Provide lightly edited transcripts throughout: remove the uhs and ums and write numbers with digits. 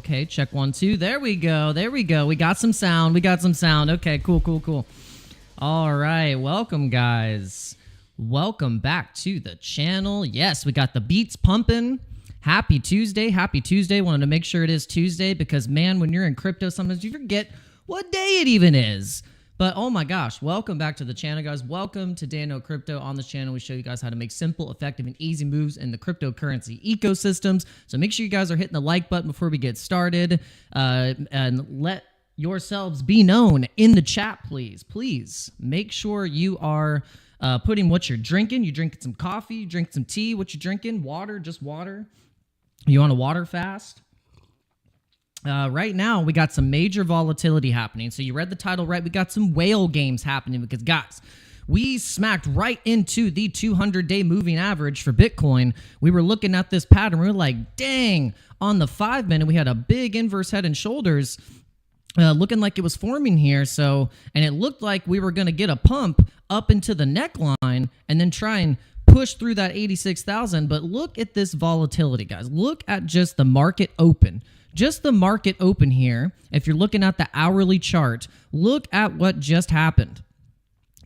Okay, check 1, 2. There we go. There we go. We got some sound. We got some sound. Okay, cool, cool, cool. All right, welcome, guys. Welcome back to the channel. Yes, we got the beats pumping. Happy Tuesday. Happy Tuesday. Wanted to make sure it is Tuesday because, man, when you're in crypto, sometimes you forget what day it even is. But, oh my gosh, welcome back to the channel, guys. Welcome to Dano Crypto. On this channel, we show you guys how to make simple, effective, and easy moves in the cryptocurrency ecosystems. So make sure you guys are hitting the like button before we get started. And let yourselves be known in the chat, please. Please make sure you are putting what you're drinking. You drinking some coffee, you drink some tea, what you drinking? Water, just water. You on a water fast? Right now, we got some major volatility happening. So you read the title right. We got some whale games happening because, guys, we smacked right into the 200-day moving average for Bitcoin. We were looking at this pattern. We were like, dang, on the 5-minute, we had a big inverse head and shoulders looking like it was forming here. So, and it looked like we were going to get a pump up into the neckline and then try and push through that 86,000. But look at this volatility, guys. Look at just the market open. Just the market open here, if you're looking at the hourly chart, look at what just happened.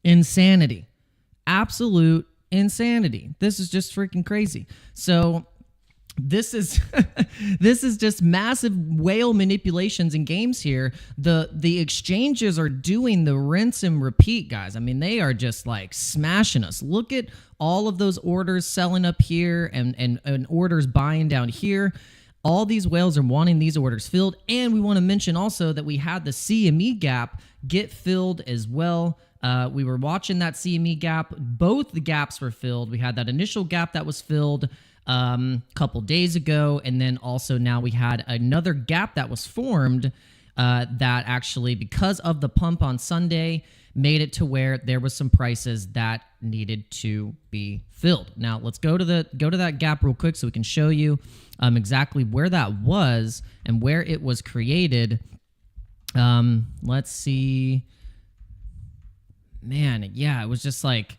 Insanity. Absolute insanity. This is just freaking crazy. So this is this is just massive whale manipulations and games here. The exchanges are doing the rinse and repeat, guys. I mean, they are just like smashing us. Look at all of those orders selling up here and orders buying down here. All these whales are wanting these orders filled. And we want to mention also that we had the CME gap get filled as well. We were watching that CME gap. Both the gaps were filled. We had that initial gap that was filled a couple days ago. And then also now we had another gap that was formed that actually, because of the pump on Sunday, made it to where there was some prices that needed to be filled. Now let's go to that gap real quick so we can show you exactly where that was and where it was created. Let's see. Man, yeah, it was just like,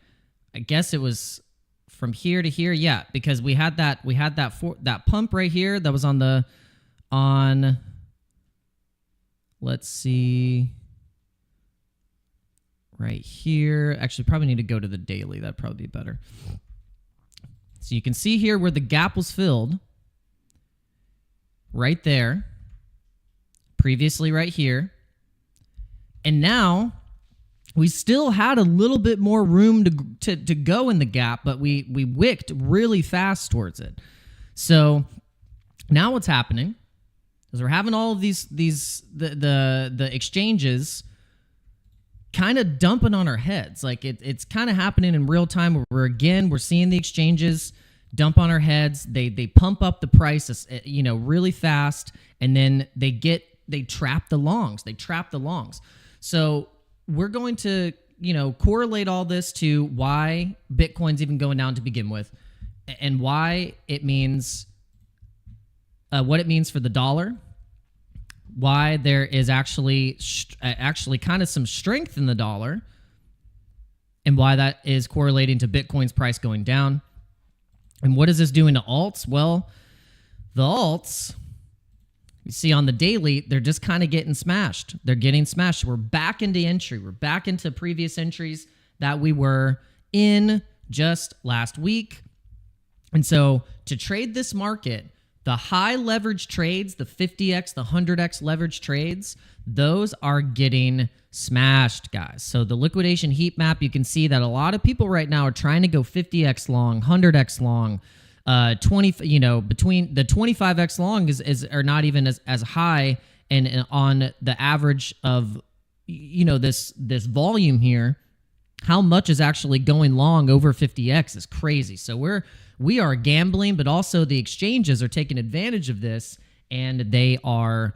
I guess it was from here to here. Yeah, because we had that pump right here that was on let's see. Right here. Actually, probably need to go to the daily. That'd probably be better. So you can see here where the gap was filled. Right there. Previously right here. And now we still had a little bit more room to go in the gap, but we wicked really fast towards it. So now what's happening is we're having all of the exchanges kind of dumping on our heads. Like it's kind of happening in real time where we're seeing the exchanges dump on our heads. They pump up the price, really fast, and then they trap the longs. They trap the longs. So we're going to, correlate all this to why Bitcoin's even going down to begin with, and why it means what it means for the dollar. Why there is actually kind of some strength in the dollar, and why that is correlating to Bitcoin's price going down. And what is this doing to alts? Well, the alts, you see on the daily, they're just kind of getting smashed. They're getting smashed. We're back into entry. We're back into previous entries that we were in just last week. And so to trade this market, the high leverage trades, the 50x, the 100x leverage trades, those are getting smashed, guys. So the liquidation heat map, you can see that a lot of people right now are trying to go 50x long, 100x long, between the 25x long are not even as high, and on the average of this volume here, how much is actually going long over 50x is crazy. So we are gambling, but also the exchanges are taking advantage of this, and they're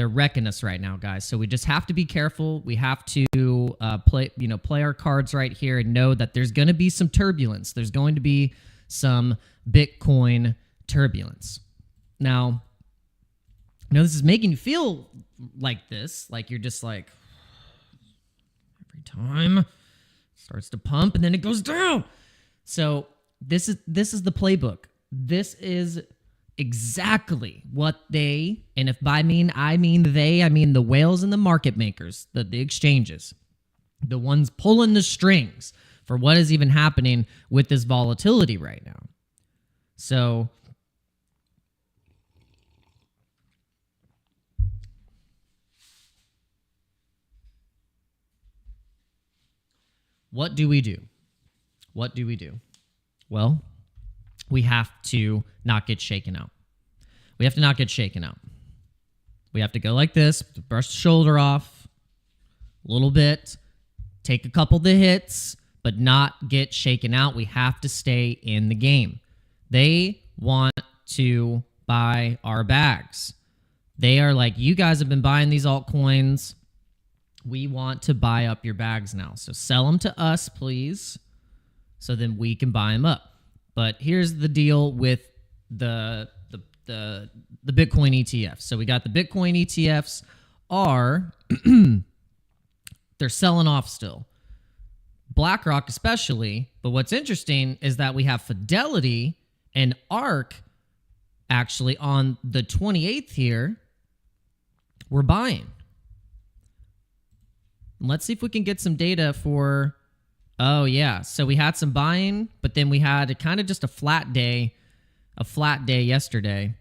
wrecking us right now, guys. So we just have to be careful. We have to play our cards right here and know that there's going to be some turbulence. There's going to be some Bitcoin turbulence. Now, this is making you feel like this, like you're just like every time it starts to pump and then it goes down. So this is the playbook. This is exactly what they, and if I mean they, I mean the whales and the market makers, the exchanges, the ones pulling the strings for what is even happening with this volatility right now. So what do we do? What do we do? Well, we have to not get shaken out. We have to not get shaken out. We have to go like this, brush the shoulder off a little bit, take a couple of the hits, but not get shaken out. We have to stay in the game. They want to buy our bags. They are like, you guys have been buying these altcoins. We want to buy up your bags now. So sell them to us, please, so then we can buy them up. But here's the deal with the Bitcoin ETFs. So we got the Bitcoin ETFs are they're selling off still. BlackRock especially. But what's interesting is that we have Fidelity and ARK actually on the 28th here. We're buying. Let's see if we can get some data for, oh yeah. So we had some buying, but then we had kind of just a flat day yesterday.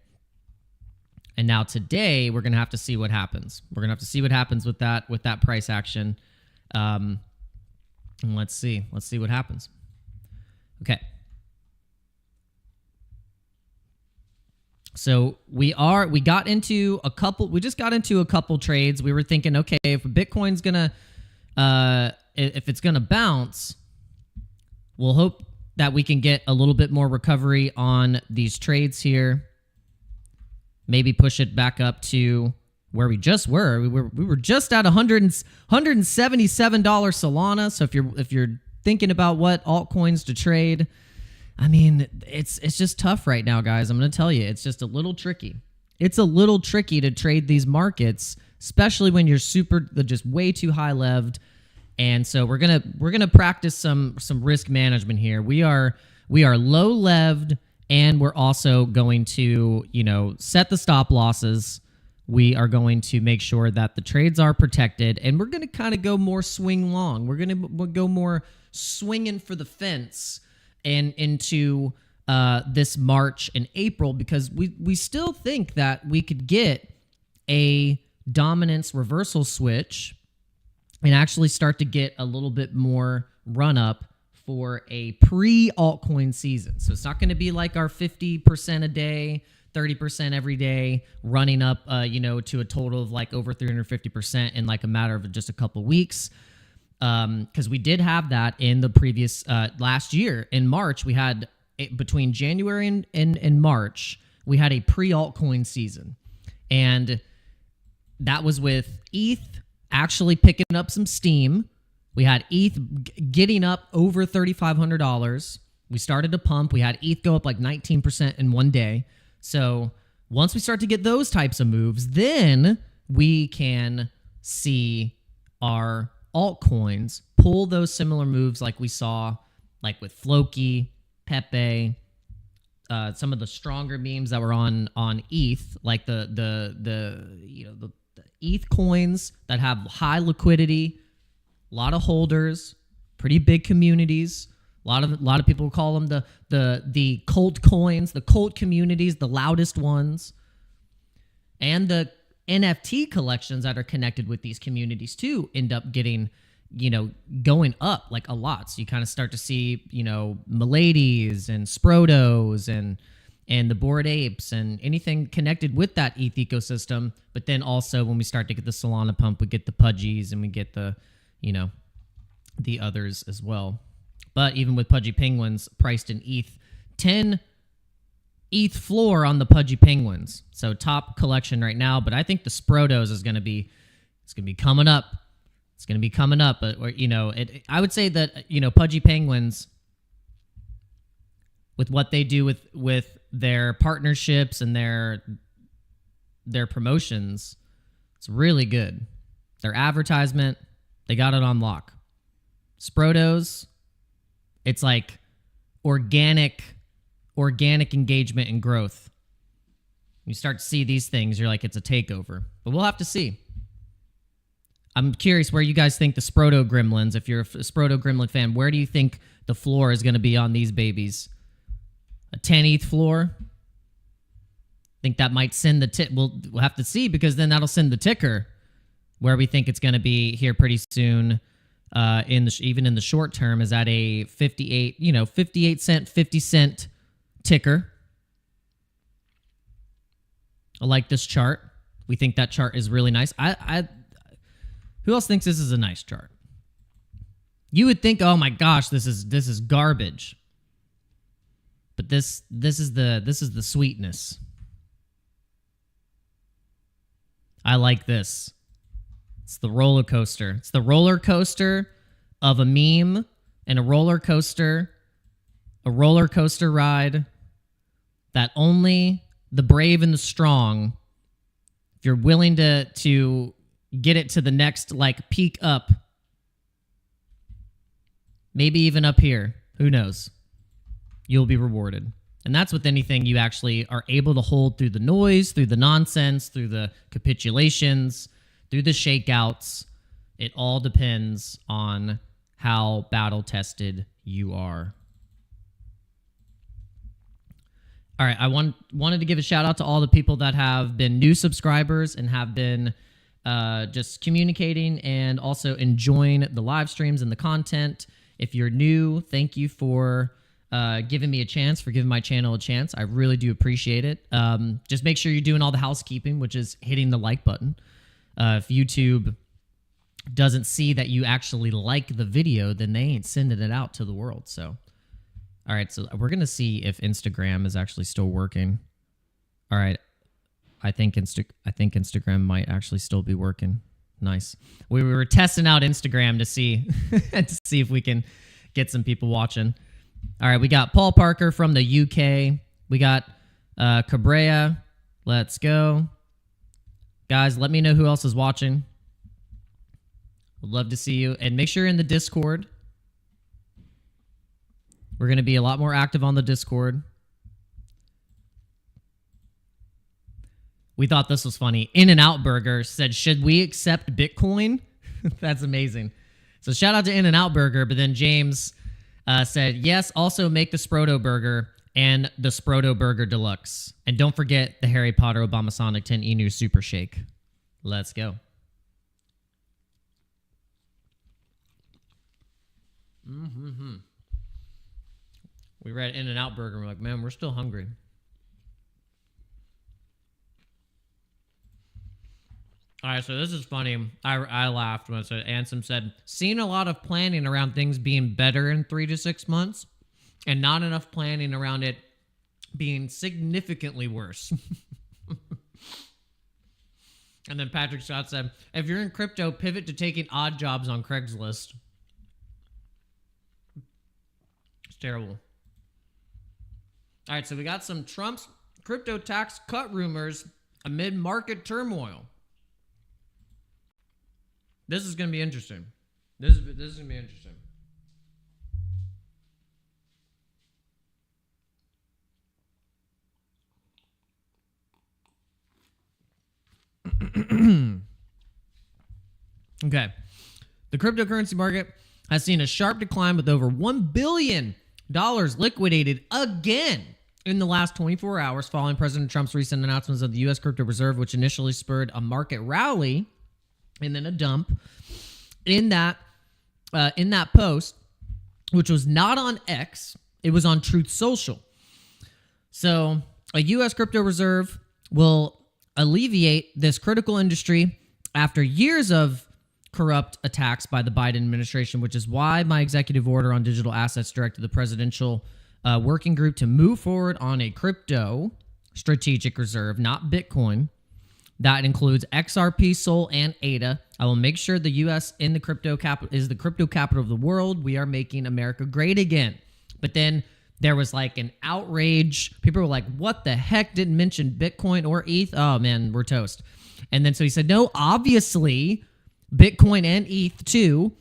And now today we're going to have to see what happens. We're going to have to see what happens with that price action. And let's see what happens. Okay. So we just got into a couple trades. We were thinking, okay, if Bitcoin's gonna, if it's gonna bounce, we'll hope that we can get a little bit more recovery on these trades here. Maybe push it back up to where we just were. We were just at $177 Solana. So if you're thinking about what altcoins to trade, I mean, it's just tough right now, guys. I'm going to tell you, it's just a little tricky. It's a little tricky to trade these markets, especially when you're just way too high leved. And so we're gonna practice some risk management here. We are low leved, and we're also going to set the stop losses. We are going to make sure that the trades are protected, and we're going to kind of go more swing long. We're going to go more swinging for the fence and into this March and April, because we still think that we could get a dominance reversal switch and actually start to get a little bit more run up for a pre-altcoin season. So it's not going to be like our 50% a day, 30% every day, running up to a total of like over 350% in like a matter of just a couple weeks. Because we did have that in the previous last year. In March, we had between January and March, we had a pre-altcoin season. And that was with ETH actually picking up some steam. We had ETH getting up over $3,500. We started to pump. We had ETH go up like 19% in one day. So once we start to get those types of moves, then we can see our altcoins pull those similar moves like we saw like with Floki, Pepe, some of the stronger memes that were on ETH, like the ETH coins that have high liquidity, a lot of holders, pretty big communities. A lot of people call them the cult coins, the cult communities, the loudest ones, and the NFT collections that are connected with these communities too end up getting, going up like a lot. So you kind of start to see, Miladies and Sprotos and the Bored Apes and anything connected with that ETH ecosystem. But then also when we start to get the Solana pump, we get the Pudgies and we get the, the others as well. But even with Pudgy Penguins priced in ETH, 10 ETH floor on the Pudgy Penguins. So top collection right now. But I think the Sprotos is going to be, it's going to be coming up. It's going to be coming up. But, I would say that, Pudgy Penguins, with what they do with their partnerships and their promotions, it's really good. Their advertisement, they got it on lock. Sprotos, it's like organic engagement and growth. You start to see these things, you're like, it's a takeover. But we'll have to see. I'm curious where you guys think the Sproto Gremlins, if you're a Sproto Gremlin fan, where do you think the floor is going to be on these babies? A 10 ETH floor? Think that might send the we'll have to see, because then that'll send the ticker where we think it's going to be here pretty soon. Even in the short term, is at a 58 cent, 50 cent ticker. I like this chart. We think that chart is really nice. Who else thinks this is a nice chart? You would think, oh my gosh, this is garbage. But this is the sweetness. I like this. It's the roller coaster. It's the roller coaster of a meme and a roller coaster ride that only the brave and the strong, if you're willing to get it to the next peak up, maybe even up here, who knows, you'll be rewarded. And that's with anything you actually are able to hold through the noise, through the nonsense, through the capitulations, through the shakeouts. It all depends on how battle-tested you are. All right, I wanted to give a shout-out to all the people that have been new subscribers and have been just communicating and also enjoying the live streams and the content. If you're new, thank you for giving me a chance, for giving my channel a chance. I really do appreciate it. Just make sure you're doing all the housekeeping, which is hitting the like button. If YouTube doesn't see that you actually like the video, then they ain't sending it out to the world. So, all right, so we're going to see if Instagram is actually still working. All right. I think Instagram might actually still be working. Nice. We were testing out Instagram to see if we can get some people watching. All right, we got Paul Parker from the UK. We got Cabrera. Let's go. Guys, let me know who else is watching. Would love to see you. And make sure you're in the Discord. We're going to be a lot more active on the Discord. We thought this was funny. In-N-Out Burger said, should we accept Bitcoin? That's amazing. So shout out to In-N-Out Burger, but then James said, yes, also make the Sproto Burger and the Sproto Burger Deluxe. And don't forget the Harry Potter Obama Sonic 10 Enu Super Shake. Let's go. We read In-N-Out Burger and we're like, man, we're still hungry. All right, so this is funny. I laughed when I said, Ansem said, seen a lot of planning around things being better in 3 to 6 months and not enough planning around it being significantly worse. And then Patrick Scott said, if you're in crypto, pivot to taking odd jobs on Craigslist. It's terrible. All right, so we got some Trump's crypto tax cut rumors amid market turmoil. This is going to be interesting. This is going to be interesting. Okay. The cryptocurrency market has seen a sharp decline with over $1 billion liquidated again in the last 24 hours following President Trump's recent announcements of the U.S. Crypto Reserve, which initially spurred a market rally and then a dump. In that post, which was not on X, it was on Truth Social. So a U.S. crypto reserve will alleviate this critical industry after years of corrupt attacks by the Biden administration, which is why my executive order on digital assets directed the presidential working group to move forward on a crypto strategic reserve, not Bitcoin. That includes XRP, Sol, and ADA. I will make sure the U.S. in the crypto capital is the crypto capital of the world. We are making America great again. But then there was like an outrage. People were like, what the heck? Didn't mention Bitcoin or ETH? Oh, man, we're toast. And then so he said, no, obviously, Bitcoin and ETH too,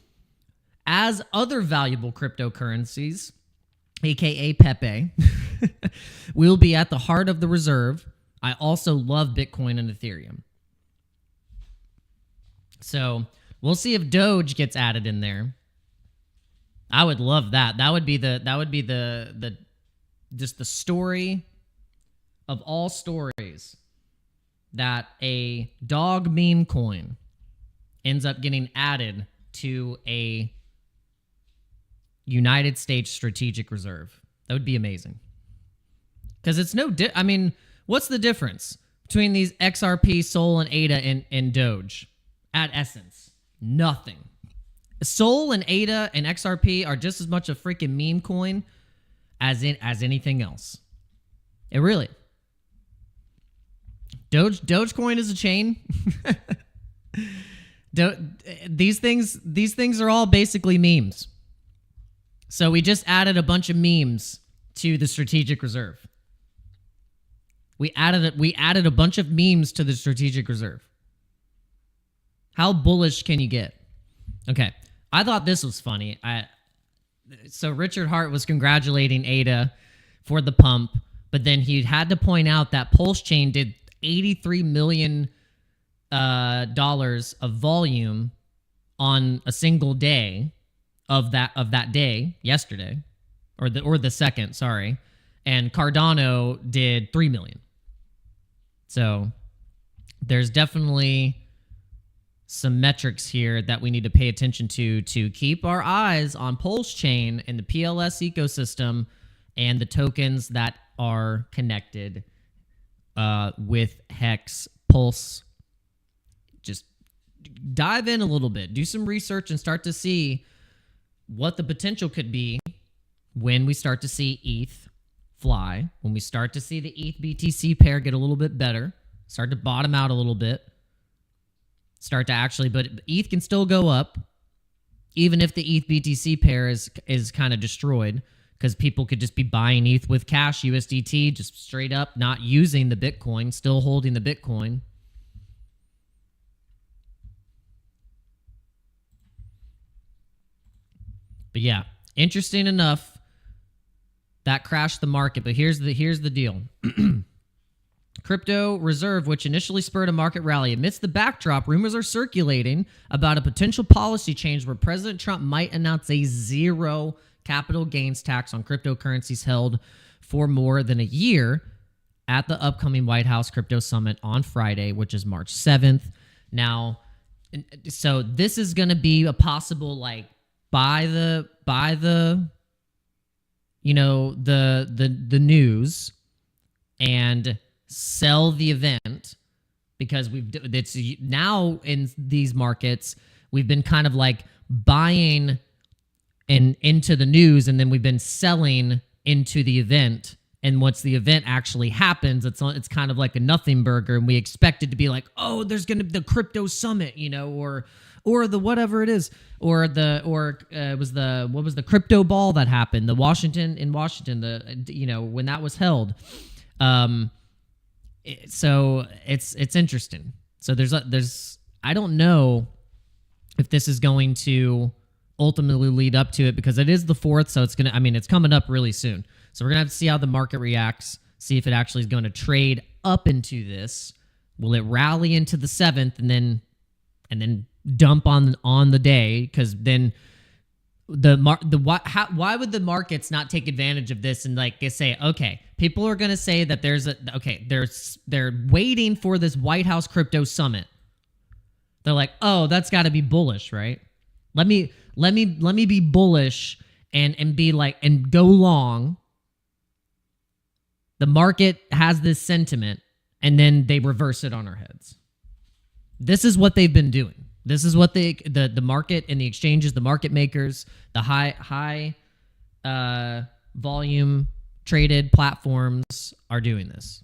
as other valuable cryptocurrencies, aka Pepe, will be at the heart of the reserve I also love Bitcoin and Ethereum. So we'll see if Doge gets added in there. I would love that. That would be the just the story of all stories, that a dog meme coin ends up getting added to a United States strategic reserve. That would be amazing. Because it's I mean, what's the difference between these XRP, Sol, and ADA and Doge? At essence, nothing. Sol and ADA and XRP are just as much a freaking meme coin as anything else. It really. Dogecoin is a chain. These things are all basically memes. So we just added a bunch of memes to the strategic reserve. We added a bunch of memes to the strategic reserve. How bullish can you get? Okay, I thought this was funny. So Richard Hart was congratulating ADA for the pump, but then he had to point out that Pulse Chain did $83 million of volume on a single day of that day yesterday, or the second, sorry, and Cardano did 3 million. So there's definitely some metrics here that we need to pay attention to keep our eyes on Pulse Chain and the PLS ecosystem and the tokens that are connected with Hex Pulse. Just dive in a little bit, do some research, and start to see what the potential could be when we start to see ETH fly, when we start to see the ETH BTC pair get a little bit better, start to bottom out a little bit, start to actually, but ETH can still go up, even if the ETH BTC pair is kind of destroyed, because people could just be buying ETH with cash, USDT, just straight up, not using the Bitcoin, still holding the Bitcoin. But yeah, interesting enough, that crashed the market. But here's the deal. Crypto reserve, which initially spurred a market rally. Amidst the backdrop, rumors are circulating about a potential policy change where President Trump might announce a zero capital gains tax on cryptocurrencies held for more than a year at the upcoming White House Crypto Summit on Friday, which is March 7th. Now, so this is going to be a possible, like, buy the you know, the news and sell the event, because it's now in these markets, we've been kind of like buying into the news, and then we've been selling into the event. And once the event actually happens, it's kind of like a nothing burger, and we expect it to be like, oh, there's gonna be the crypto summit, you know, or the whatever it is, or it was the crypto ball that happened, in Washington, you know, when that was held. So it's interesting. So there's I don't know if this is going to ultimately lead up to it, because it is the 4th, so it's coming up really soon. So we're gonna have to see how the market reacts, see if it actually is going to trade up into this. Will it rally into the 7th and then dump on the day? Because then why would the markets not take advantage of this and like say, okay, people are going to say that they're waiting for this White House crypto summit. They're like, oh, that's got to be bullish, right? Let me be bullish and be like, and go long. The market has this sentiment, and then they reverse it on our heads. This is what they've been doing. This is what the market and the exchanges, the market makers, the high volume traded platforms are doing this.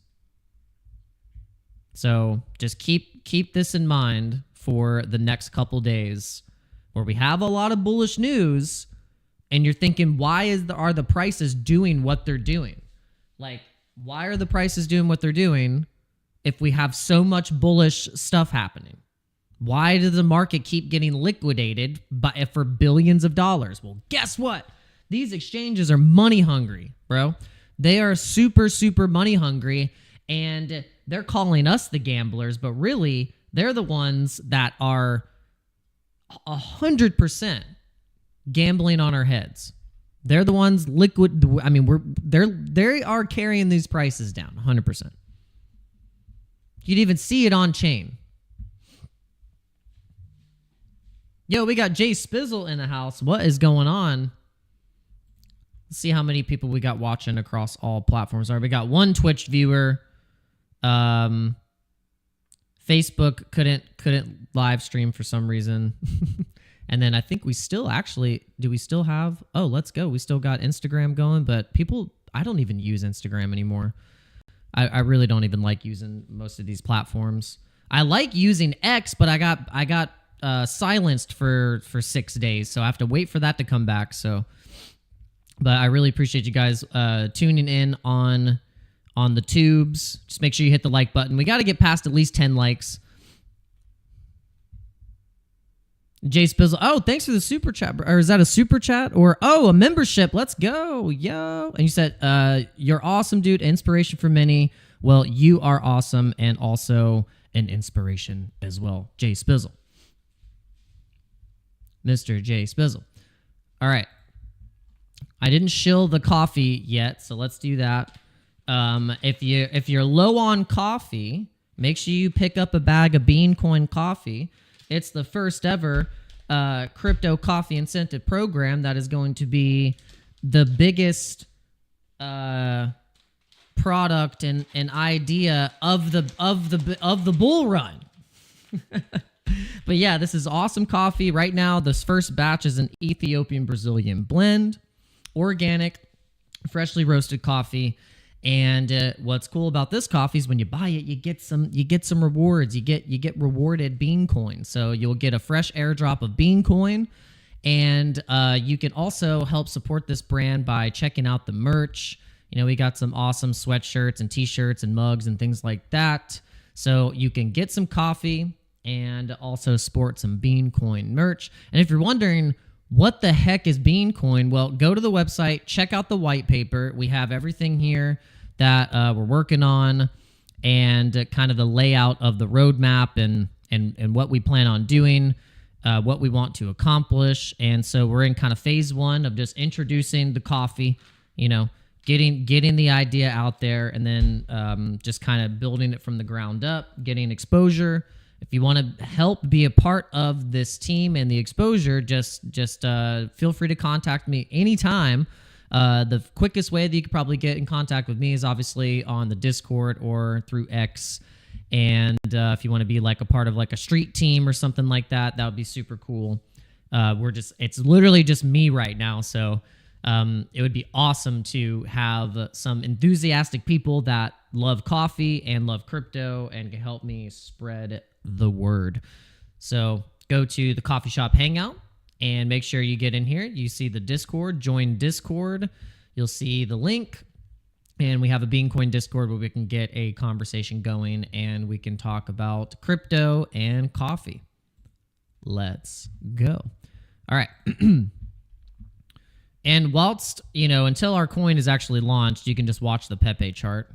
So just keep this in mind for the next couple days, where we have a lot of bullish news, and you're thinking, why are the prices doing what they're doing? Like, why are the prices doing what they're doing if we have so much bullish stuff happening? Why does the market keep getting liquidated for billions of dollars? Well, guess what? These exchanges are money hungry, bro. They are super, super money hungry, and they're calling us the gamblers, but really they're the ones that are 100% gambling on our heads. They're the ones liquid. I mean, they are carrying these prices down 100%. You'd even see it on chain. Yo, we got Jay Spizzle in the house. What is going on? Let's see how many people we got watching across all platforms. All right, we got one Twitch viewer. Facebook couldn't live stream for some reason. And then I think we still actually, do we still have, oh, let's go. We still got Instagram going, but people, I don't even use Instagram anymore. I really don't even like using most of these platforms. I like using X, but I got silenced for 6 days, so I have to wait for that to come back. So, but I really appreciate you guys tuning in on the tubes. Just make sure you hit the like button. We got to get past at least 10 likes. Jay Spizzle. Oh, thanks for the super chat. Or is that a super chat? Or, oh, a membership. Let's go. Yo. And you said, you're awesome, dude. Inspiration for many. Well, you are awesome and also an inspiration as well. Jay Spizzle. Mr. Jay Spizzle. All right. I didn't shill the coffee yet, so let's do that. If you're low on coffee, make sure you pick up a bag of Beancoin coffee. It's the first ever crypto coffee incentive program that is going to be the biggest product and idea of the bull run. But yeah, this is awesome coffee. Right now, this first batch is an Ethiopian Brazilian blend, organic, freshly roasted coffee. And what's cool about this coffee is when you buy it, you get some rewards. You get rewarded Beancoin. So you'll get a fresh airdrop of Beancoin, and you can also help support this brand by checking out the merch. You know, we got some awesome sweatshirts and t-shirts and mugs and things like that. So you can get some coffee and also sport some Beancoin merch. And if you're wondering what the heck is Beancoin, well, go to the website, check out the white paper. We have everything here that we're working on, and kind of the layout of the roadmap and what we plan on doing, what we want to accomplish. And so we're in kind of phase one of just introducing the coffee, you know, getting the idea out there, and then just kind of building it from the ground up, getting exposure. If you want to help be a part of this team and the exposure, just feel free to contact me anytime. The quickest way that you could probably get in contact with me is obviously on the Discord or through X. And if you want to be like a part of like a street team or something like that, that would be super cool. It's literally just me right now. So it would be awesome to have some enthusiastic people that love coffee and love crypto and can help me spread the word. So go to the coffee shop hangout and make sure you get in here. You see the Discord, join Discord. You'll see the link, and we have a Beancoin Discord where we can get a conversation going and we can talk about crypto and coffee. Let's go. All right. And whilst, you know, until our coin is actually launched, you can just watch the Pepe chart.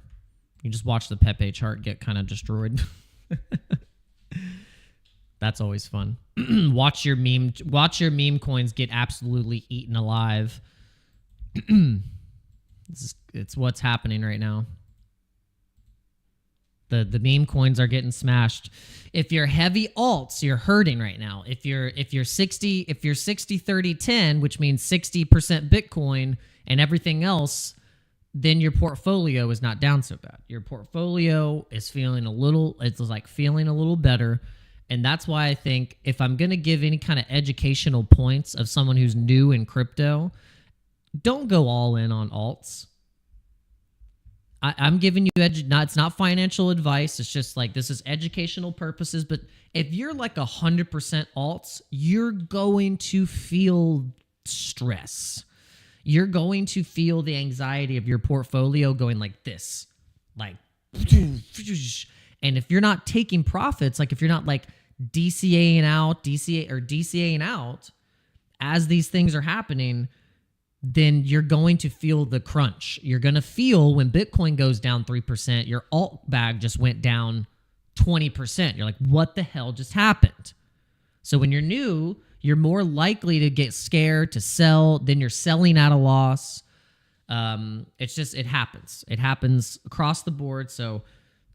You just watch the Pepe chart get kind of destroyed. That's always fun. Watch your meme coins get absolutely eaten alive. It's what's happening right now. The meme coins are getting smashed. If you're heavy alts, you're hurting right now. If you're 60 30 10, which means 60% Bitcoin and everything else, then your portfolio is not down so bad. Your portfolio is feeling a little better. And that's why I think if I'm going to give any kind of educational points of someone who's new in crypto, don't go all in on alts. I'm giving you it's not financial advice. It's just like, this is educational purposes. But if you're like 100% alts, you're going to feel stress. You're going to feel the anxiety of your portfolio going like this, like, and if you're not taking profits, like if you're not like DCAing out as these things are happening, then you're going to feel the crunch. You're going to feel when Bitcoin goes down 3%, your alt bag just went down 20%. You're like, what the hell just happened? So when you're new, you're more likely to get scared, to sell, then you're selling at a loss. It happens. It happens across the board. So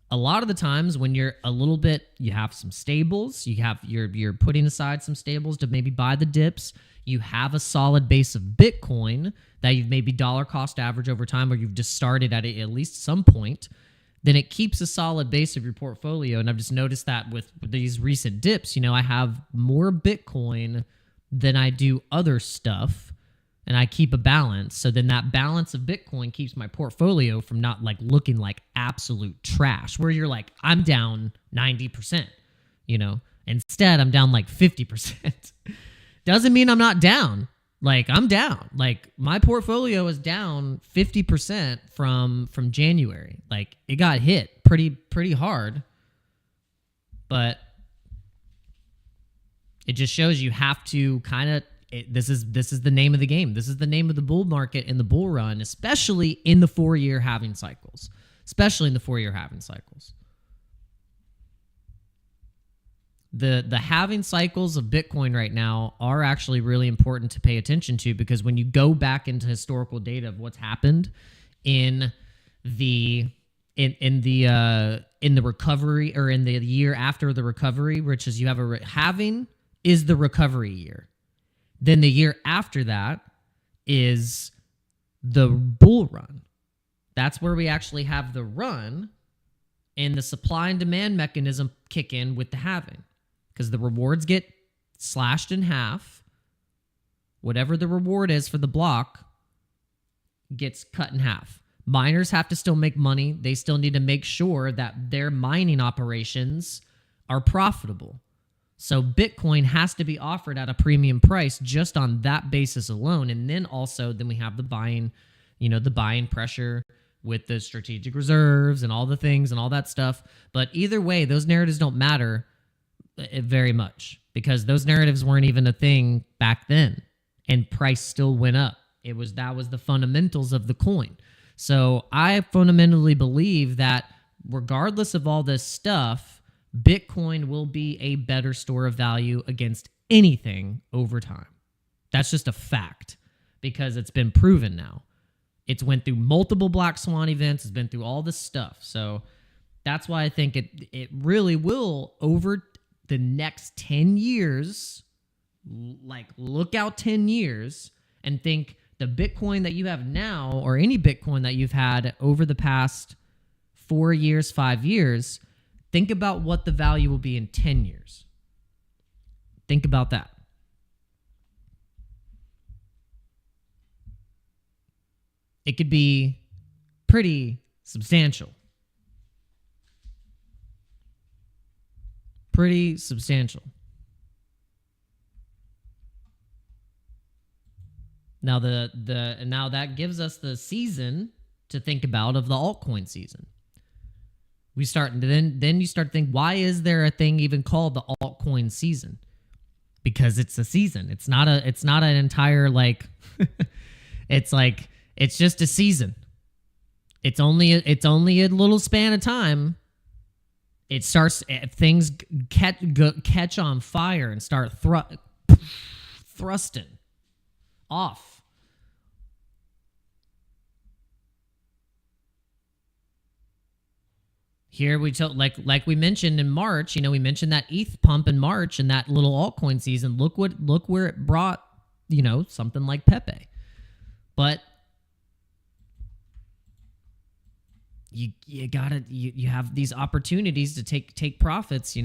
a lot of the times when you're a little bit, you have some stables, you're putting aside some stables to maybe buy the dips. You have a solid base of Bitcoin that you've maybe dollar cost average over time, or you've just started at least some point, then it keeps a solid base of your portfolio. And I've just noticed that with these recent dips, I have more Bitcoin than I do other stuff, and I keep a balance. So then that balance of Bitcoin keeps my portfolio from not like looking like absolute trash, where you're like, I'm down 90%, instead I'm down like 50%. Doesn't mean I'm not down. Like, I'm down. Like, my portfolio is down 50% from January. Like, it got hit pretty hard. But it just shows you have to kind of, this is the name of the game. This is the name of the bull market and the bull run, especially in the 4-year halving cycles. The halving cycles of Bitcoin right now are actually really important to pay attention to, because when you go back into historical data of what's happened in the recovery, or in the year after the recovery, which is you have halving is the recovery year. Then the year after that is the bull run. That's where we actually have the run, and the supply and demand mechanism kick in with the halving. Because the rewards get slashed in half. Whatever the reward is for the block gets cut in half. Miners have to still make money. They still need to make sure that their mining operations are profitable. So Bitcoin has to be offered at a premium price just on that basis alone. And then we have the buying, the buying pressure with the strategic reserves and all the things and all that stuff. But either way, those narratives don't matter very much, because those narratives weren't even a thing back then, and price still went up. That was the fundamentals of the coin. So I fundamentally believe that regardless of all this stuff, Bitcoin will be a better store of value against anything over time. That's just a fact, because it's been proven now. It's went through multiple black swan events. It's been through all this stuff. So that's why I think it really will, over the next 10 years, like look out 10 years and think the Bitcoin that you have now, or any Bitcoin that you've had over the past 4 years, 5 years, think about what the value will be in 10 years. Think about that. It could be pretty substantial. Pretty substantial. Now now that gives us the season to think about of the altcoin season. We start, then you start to think, why is there a thing even called the altcoin season? Because it's a season. It's not an entire like it's just a season. It's only a little span of time. It starts, things catch on fire and start thrusting off. Here we told, like we mentioned in March, we mentioned that ETH pump in March and that little altcoin season. Look where it brought, something like Pepe. But you have these opportunities to take profits,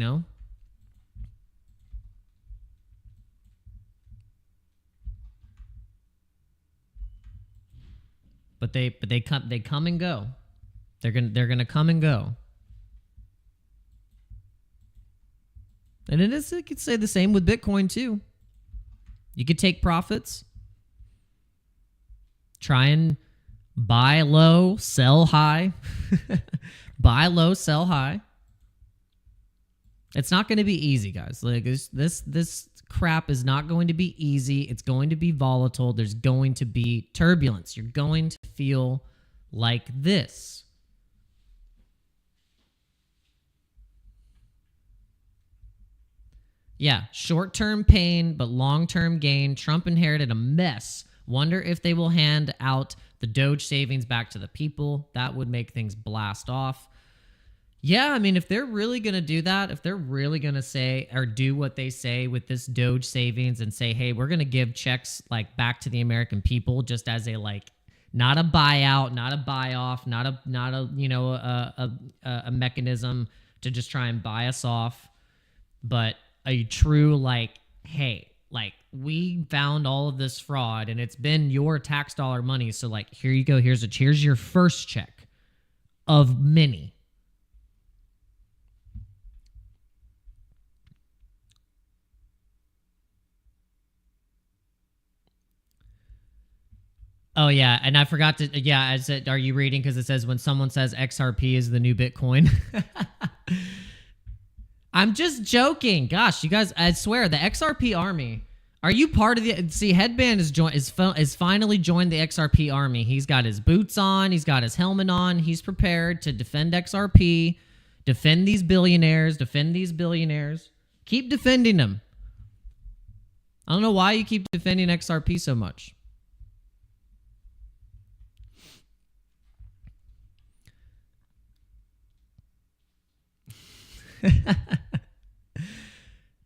But they come and go. They're gonna come and go. And you could say the same with Bitcoin too. You could take profits, try and buy low, sell high. Buy low, sell high. It's not going to be easy, guys. Like this crap is not going to be easy. It's going to be volatile. There's going to be turbulence. You're going to feel like this. Yeah, short-term pain, but long-term gain. Trump inherited a mess. Wonder if they will hand out the Doge savings back to the people. That would make things blast off. Yeah, I mean, if they're really going to do that, if they're really going to say or do what they say with this Doge savings and say, hey, we're going to give checks like back to the American people just as a like, not a buyout, not a buy off, not a you know, a mechanism to just try and buy us off, but a true like, hey, like we found all of this fraud and it's been your tax dollar money. So like, here you go. Here's your first check of many. Oh, yeah. And I forgot to, yeah, I said, are you reading? Because it says when someone says XRP is the new Bitcoin. I'm just joking. Gosh, you guys, I swear, the XRP army. Are you part of the, see, Headband is finally joined the XRP army. He's got his boots on. He's got his helmet on. He's prepared to defend XRP, defend these billionaires, Keep defending them. I don't know why you keep defending XRP so much.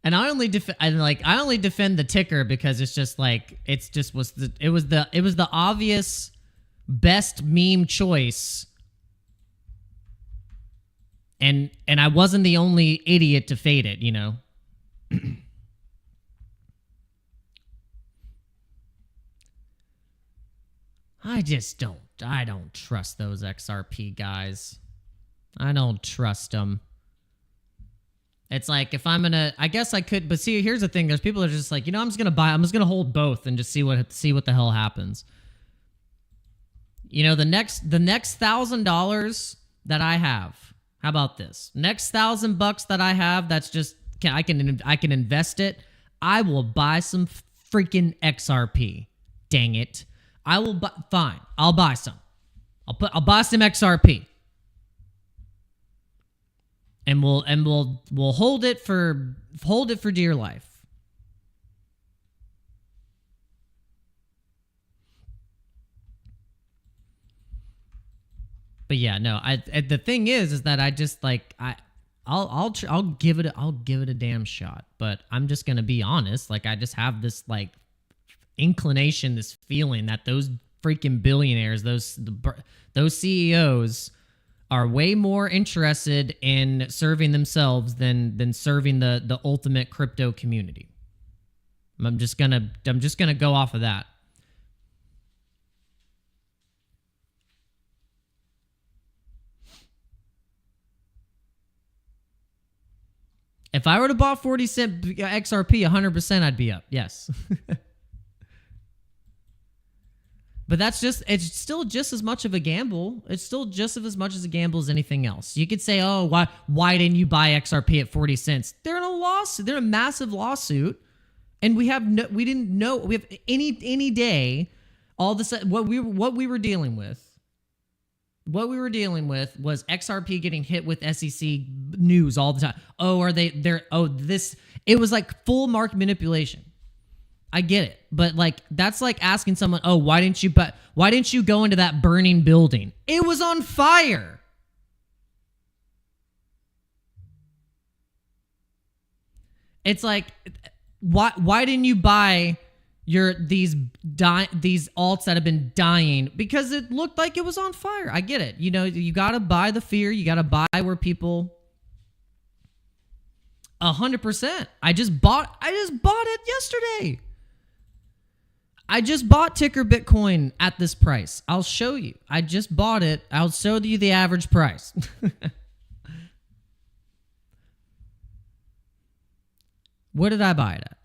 And I only defend the ticker because it's just like it was the obvious best meme choice, and I wasn't the only idiot to fade it, you know. I don't trust those XRP guys. I don't trust them. It's like if I'm gonna, I guess I could, but see, here's the thing: there's people that are just like, you know, I'm just gonna hold both and just see what the hell happens. You know, the next $1,000 that I have. How about this? Next $1,000 that I have, that's just I can invest it. I will buy some freaking XRP. Dang it! I will buy. Fine, I'll buy some. I'll buy some XRP. And we'll hold it for dear life. But yeah, no. The thing is that I just like I'll give it a damn shot. But I'm just gonna be honest. Like I just have this like inclination, this feeling that those freaking billionaires, those CEOs. Are way more interested in serving themselves than serving the ultimate crypto community. I'm just gonna go off of that. If I were to bought 40 cent XRP, 100% I'd be up. Yes. But it's still just as much of a gamble. It's still just as much as a gamble as anything else. You could say, oh, why didn't you buy XRP at 40 cents? They're in a lawsuit. They're in a massive lawsuit. And we have any day, all this, what we were dealing with. What we were dealing with was XRP getting hit with SEC news all the time. It was like full market manipulation. I get it, but like that's like asking someone, "Oh, why didn't you go into that burning building? It was on fire." It's like, why didn't you buy these alts that have been dying? Because it looked like it was on fire. I get it. You know, you got to buy the fear. You got to buy where people. 100%. I just bought it yesterday. I just bought ticker Bitcoin at this price. I'll show you. I just bought it. I'll show you the average price. What did I buy it at?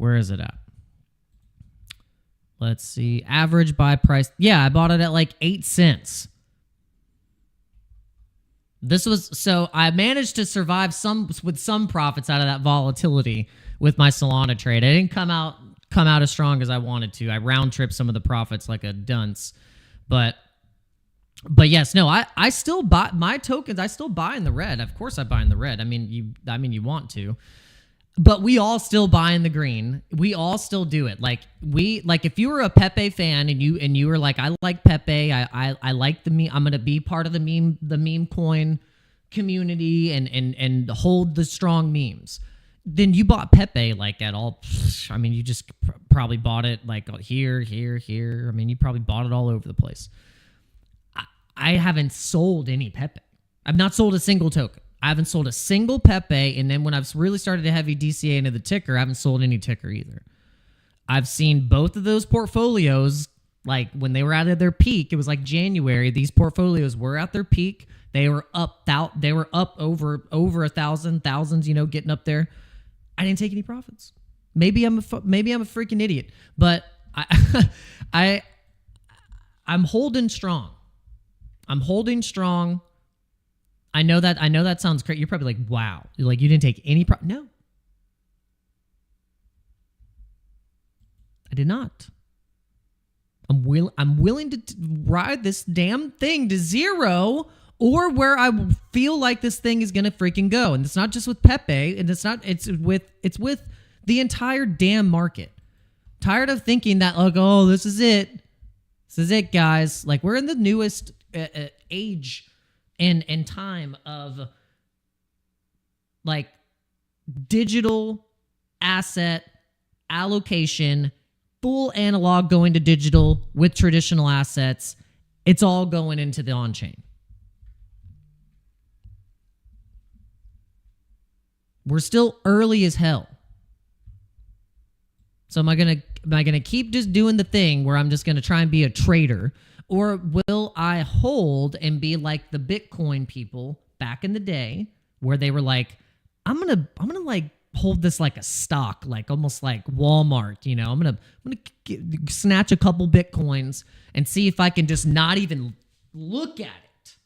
Where is it at? Let's see. Average buy price. Yeah, I bought it at like 8 cents. This was, so I managed to survive with some profits out of that volatility with my Solana trade. I didn't come out as strong as I wanted to. I round tripped some of the profits like a dunce. But yes, no, I still buy my tokens. I still buy in the red. Of course I buy in the red. I mean, you want to. But we all still buy in the green. We all still do it. Like if you were a Pepe fan and you were like, I like Pepe, I like the meme, I'm gonna be part of the meme coin community and hold the strong memes. Then you bought Pepe like at all. I mean, you just probably bought it like here. I mean, you probably bought it all over the place. I haven't sold any Pepe. I've not sold a single token. I haven't sold a single Pepe, and then when I've really started to heavy DCA into the ticker, I haven't sold any ticker either. I've seen both of those portfolios, like when they were at their peak, it was like January, these portfolios were at their peak. They were up over 1,000, thousands, getting up there. I didn't take any profits. Maybe I'm a freaking idiot, but I'm holding strong. I know that sounds crazy. You're probably like, wow, like you didn't take any No. I did not. I'm willing to ride this damn thing to zero or where I feel like this thing is going to freaking go. And it's not just with Pepe, and it's with the entire damn market. Tired of thinking that like, oh, this is it. This is it, guys. Like we're in the newest age and time of like digital asset allocation, full analog going to digital with traditional assets. It's all going into the on-chain. We're still early as hell. So am I gonna keep just doing the thing where I'm just gonna try and be a trader? Or will I hold and be like the Bitcoin people back in the day where they were like, I'm gonna like hold this like a stock, like almost like Walmart, I'm gonna snatch a couple Bitcoins and see if I can just not even look at it.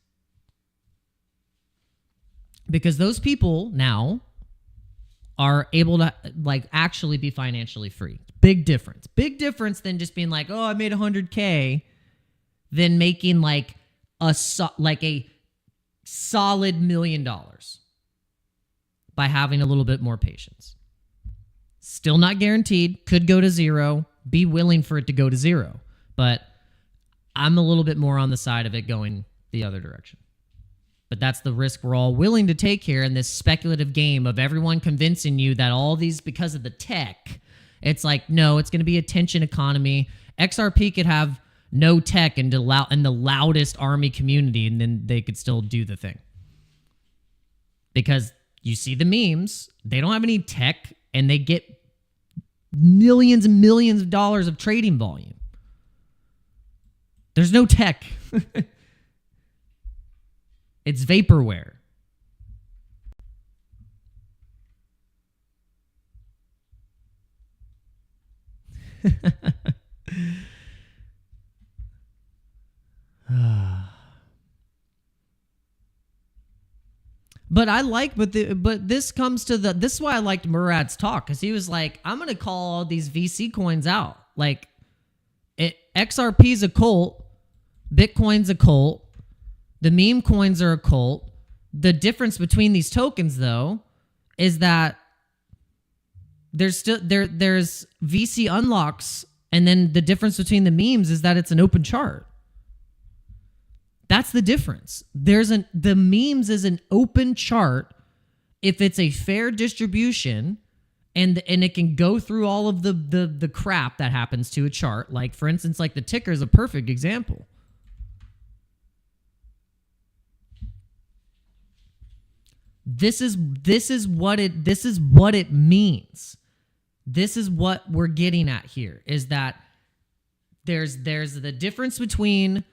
Because those people now are able to like actually be financially free. Big difference than just being like, oh, I made 100K. Than making like a solid $1 million by having a little bit more patience. Still not guaranteed. Could go to zero. Be willing for it to go to zero. But I'm a little bit more on the side of it going the other direction. But that's the risk we're all willing to take here in this speculative game of everyone convincing you that all these, because of the tech, it's like, no, it's going to be a tension economy. XRP could have no tech and the loudest army community, and then they could still do the thing. Because you see the memes, they don't have any tech, and they get millions and millions of dollars of trading volume. There's no tech. It's vaporware. But this comes to this is why I liked Murad's talk, because he was like, I'm gonna call all these VC coins out. Like XRP's a cult, Bitcoin's a cult, the meme coins are a cult. The difference between these tokens though is that there's VC unlocks, and then the difference between the memes is that it's an open chart. That's the difference. The memes is an open chart if it's a fair distribution and it can go through all of the crap that happens to a chart. Like for instance, like the ticker is a perfect example. This is what it means. This is what we're getting at here, is that there's the difference between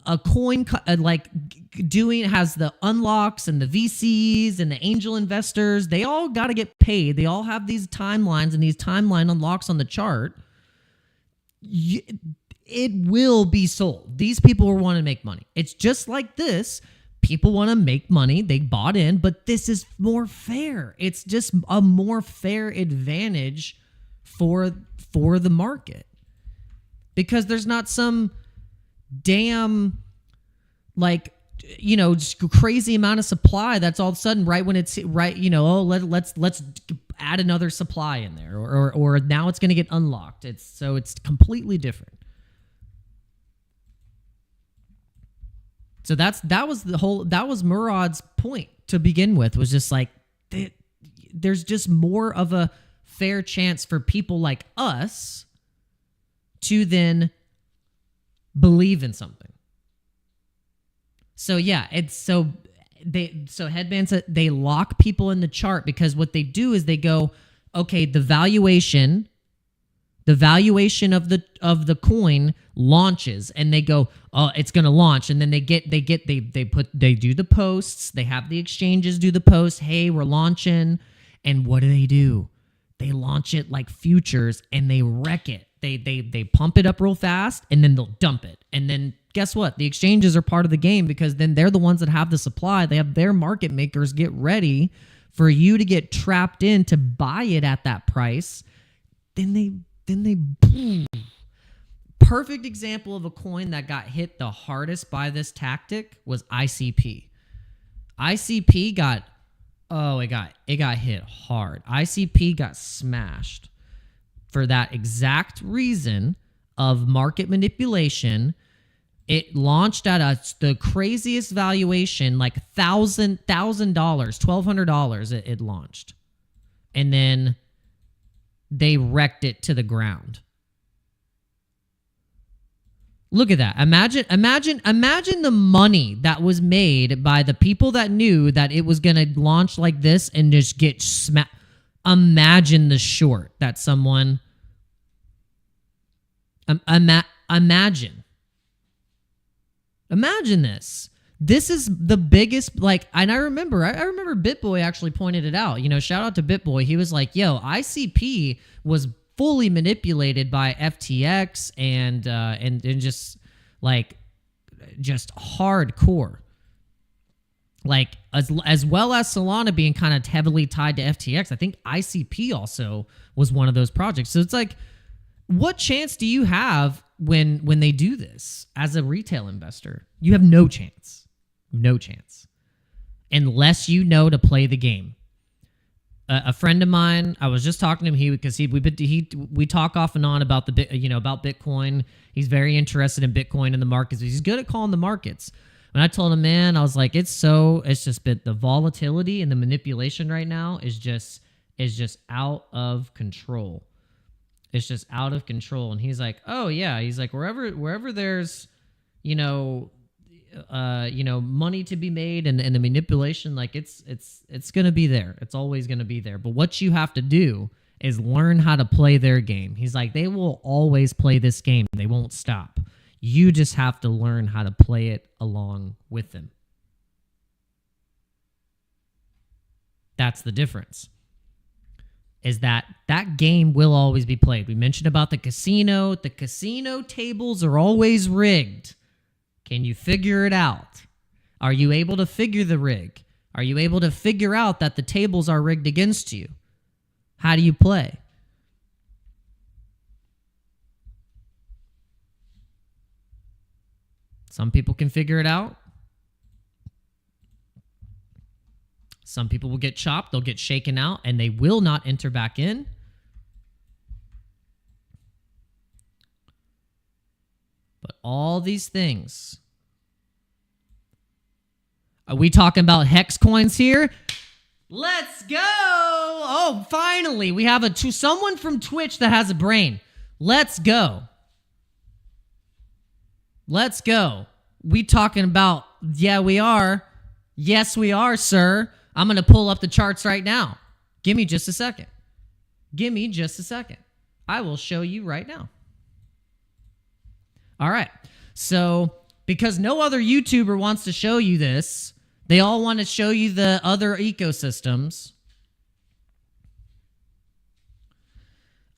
a coin has the unlocks and the VCs and the angel investors. They all got to get paid. They all have these timelines and these timeline unlocks on the chart. It will be sold. These people will want to make money. It's just like this. People want to make money. They bought in, but this is more fair. It's just a more fair advantage for the market, because there's not some damn just crazy amount of supply that's all of a sudden right when it's right, let's add another supply in there, or now it's going to get unlocked. It's completely different. So that was Murad's point to begin with, was just like there's just more of a fair chance for people like us to then believe in something. So yeah, Headband said they lock people in the chart, because what they do is they go, okay, the valuation of the coin launches, and they go, oh, it's going to launch, and then they do the posts, they have the exchanges do the posts, hey, we're launching, and what do? They launch it like futures, and they wreck it. They pump it up real fast, and then they'll dump it. And then guess what? The exchanges are part of the game, because then they're the ones that have the supply. They have their market makers get ready for you to get trapped in to buy it at that price. Then they boom. Perfect example of a coin that got hit the hardest by this tactic was ICP. ICP got hit hard. ICP got smashed for that exact reason of market manipulation. It launched at the craziest valuation, like $1,000, $1,200 it launched. And then they wrecked it to the ground. Look at that. Imagine the money that was made by the people that knew that it was going to launch like this and just get smacked. Imagine the short that someone... Imagine this. This is the biggest, and I remember BitBoy actually pointed it out. Shout out to BitBoy. He was like, yo, ICP was fully manipulated by FTX and just hardcore. As well as Solana being kind of heavily tied to FTX, I think ICP also was one of those projects. So it's like, what chance do you have when they do this as a retail investor? You have no chance. No chance. Unless you know to play the game. A friend of mine, I was just talking to him because we talk off and on about about Bitcoin. He's very interested in Bitcoin and the markets. He's good at calling the markets. When I told him, man, I was like, it's just been the volatility and the manipulation right now is just out of control. It's just out of control. And he's like, oh yeah. He's like, wherever there's, money to be made and the manipulation, it's going to be there. It's always going to be there. But what you have to do is learn how to play their game. He's like, they will always play this game. They won't stop. You just have to learn how to play it along with them. That's the difference. Is that game will always be played. We mentioned about the casino. The casino tables are always rigged. Can you figure it out? Are you able to figure the rig? Are you able to figure out that the tables are rigged against you? How do you play? Some people can figure it out. Some people will get chopped, they'll get shaken out, and they will not enter back in. But all these things. Are we talking about hex coins here? Let's go! Oh, finally, we have someone from Twitch that has a brain. Let's go. Let's go. We talking about, yeah, we are. Yes, we are, sir. I'm going to pull up the charts right now. Give me just a second. I will show you right now. All right. So because no other YouTuber wants to show you this. They all want to show you the other ecosystems.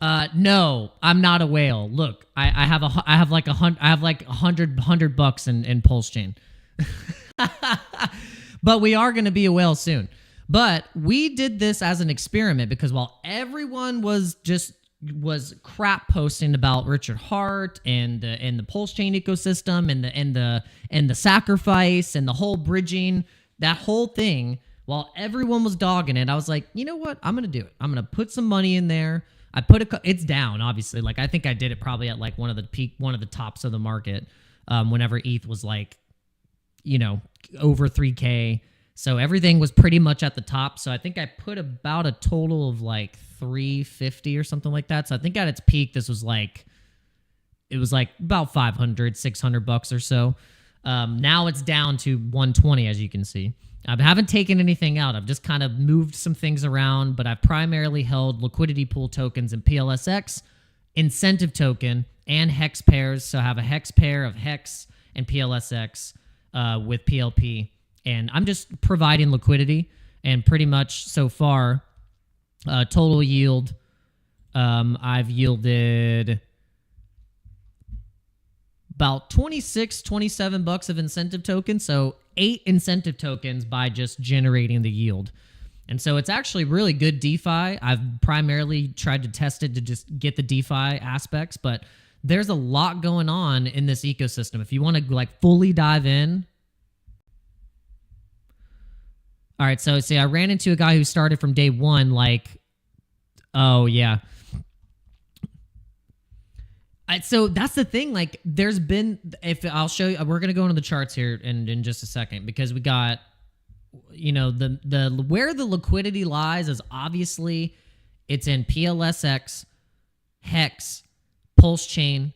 No, I'm not a whale. Look, I have like $100 in Pulse Chain. But we are going to be a whale soon. But we did this as an experiment because while everyone was crap posting about Richard Hart and the Pulse Chain ecosystem and the sacrifice and the whole bridging, that whole thing, while everyone was dogging it, I was like, you know what? I'm going to do it. I'm going to put some money in there. It's down, obviously. Like, I think I did it probably at like one of the tops of the market, whenever ETH was like, over 3K. So everything was pretty much at the top. So I think I put about a total of like 350 or something like that. So I think at its peak, it was like about $500-$600 or so. Now it's down to 120, as you can see. I haven't taken anything out. I've just kind of moved some things around, but I've primarily held liquidity pool tokens in PLSX, incentive token, and hex pairs. So I have a hex pair of hex and PLSX with PLP, and I'm just providing liquidity. And pretty much so far, total yield, I've yielded about $26-$27 of incentive tokens. So 8 incentive tokens by just generating the yield. And so it's actually really good DeFi. I've primarily tried to test it to just get the DeFi aspects, but there's a lot going on in this ecosystem. If you want to like fully dive in. All right, so see, I ran into a guy who started from day one, like, oh yeah. So that's the thing. Like, there's been, if I'll show you, we're gonna go into the charts here in just a second, because we got, the where the liquidity lies is obviously it's in PLSX, Hex, Pulse Chain,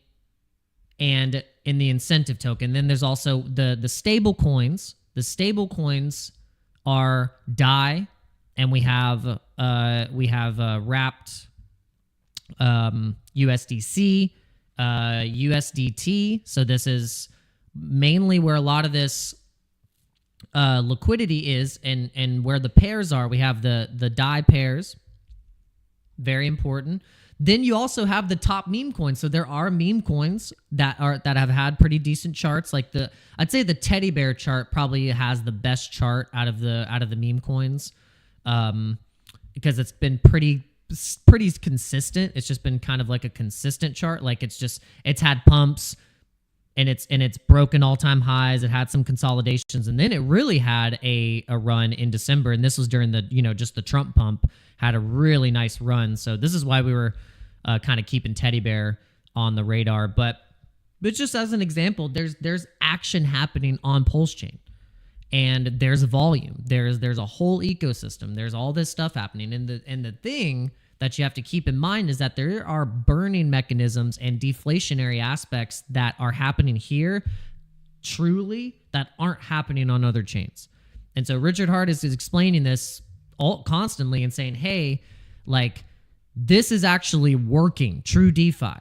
and in the incentive token. Then there's also the stable coins. The stable coins are DAI, and we have wrapped USDC. USDT. So this is mainly where a lot of this liquidity is, and where the pairs are. We have the DAI pairs, very important. Then you also have the top meme coins. So there are meme coins that have had pretty decent charts. Like I'd say the teddy bear chart probably has the best chart out of the meme coins, because it's been pretty consistent. It's just been kind of like a consistent chart. Like it's had pumps, and it's broken all-time highs. It had some consolidations, and then it really had a run in December. And this was during the just the Trump pump, had a really nice run. So this is why we were kind of keeping teddy bear on the radar. But just as an example, there's action happening on Pulse Chain. And there's volume. There's a whole ecosystem. There's all this stuff happening. And the thing that you have to keep in mind is that there are burning mechanisms and deflationary aspects that are happening here truly that aren't happening on other chains. And so Richard Hart is explaining this all constantly and saying, hey, like, this is actually working, true DeFi.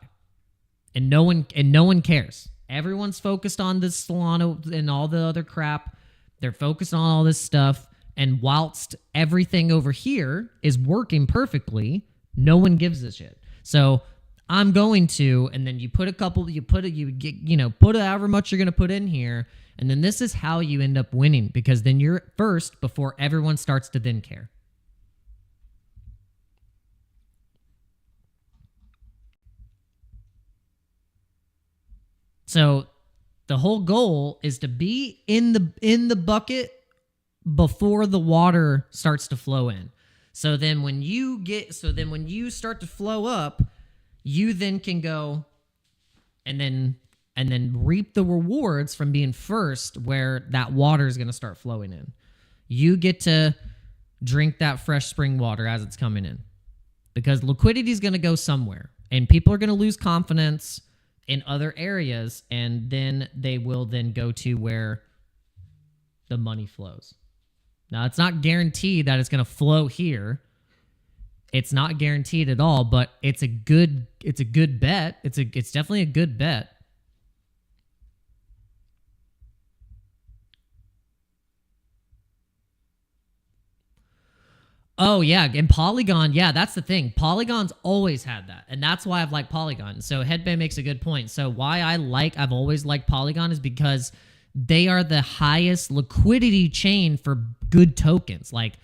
And no one cares. Everyone's focused on this Solana and all the other crap. They're focused on all this stuff, and whilst everything over here is working perfectly, no one gives a shit. So I'm going to, and then you put however much you're going to put in here, and then this is how you end up winning, because then you're first before everyone starts to then care. So the whole goal is to be in the bucket before the water starts to flow in. So then when you start to flow up, you then can go and then reap the rewards from being first, where that water is going to start flowing in. You get to drink that fresh spring water as it's coming in, because liquidity is going to go somewhere, and people are going to lose confidence in other areas, and then they will then go to where the money flows. Now, it's not guaranteed that it's going to flow here. It's not guaranteed at all, but it's a good bet. It's definitely a good bet. Oh yeah, and Polygon, yeah, that's the thing. Polygon's always had that, and that's why I've liked Polygon. So Headband makes a good point. So why I've always liked Polygon is because they are the highest liquidity chain for good tokens like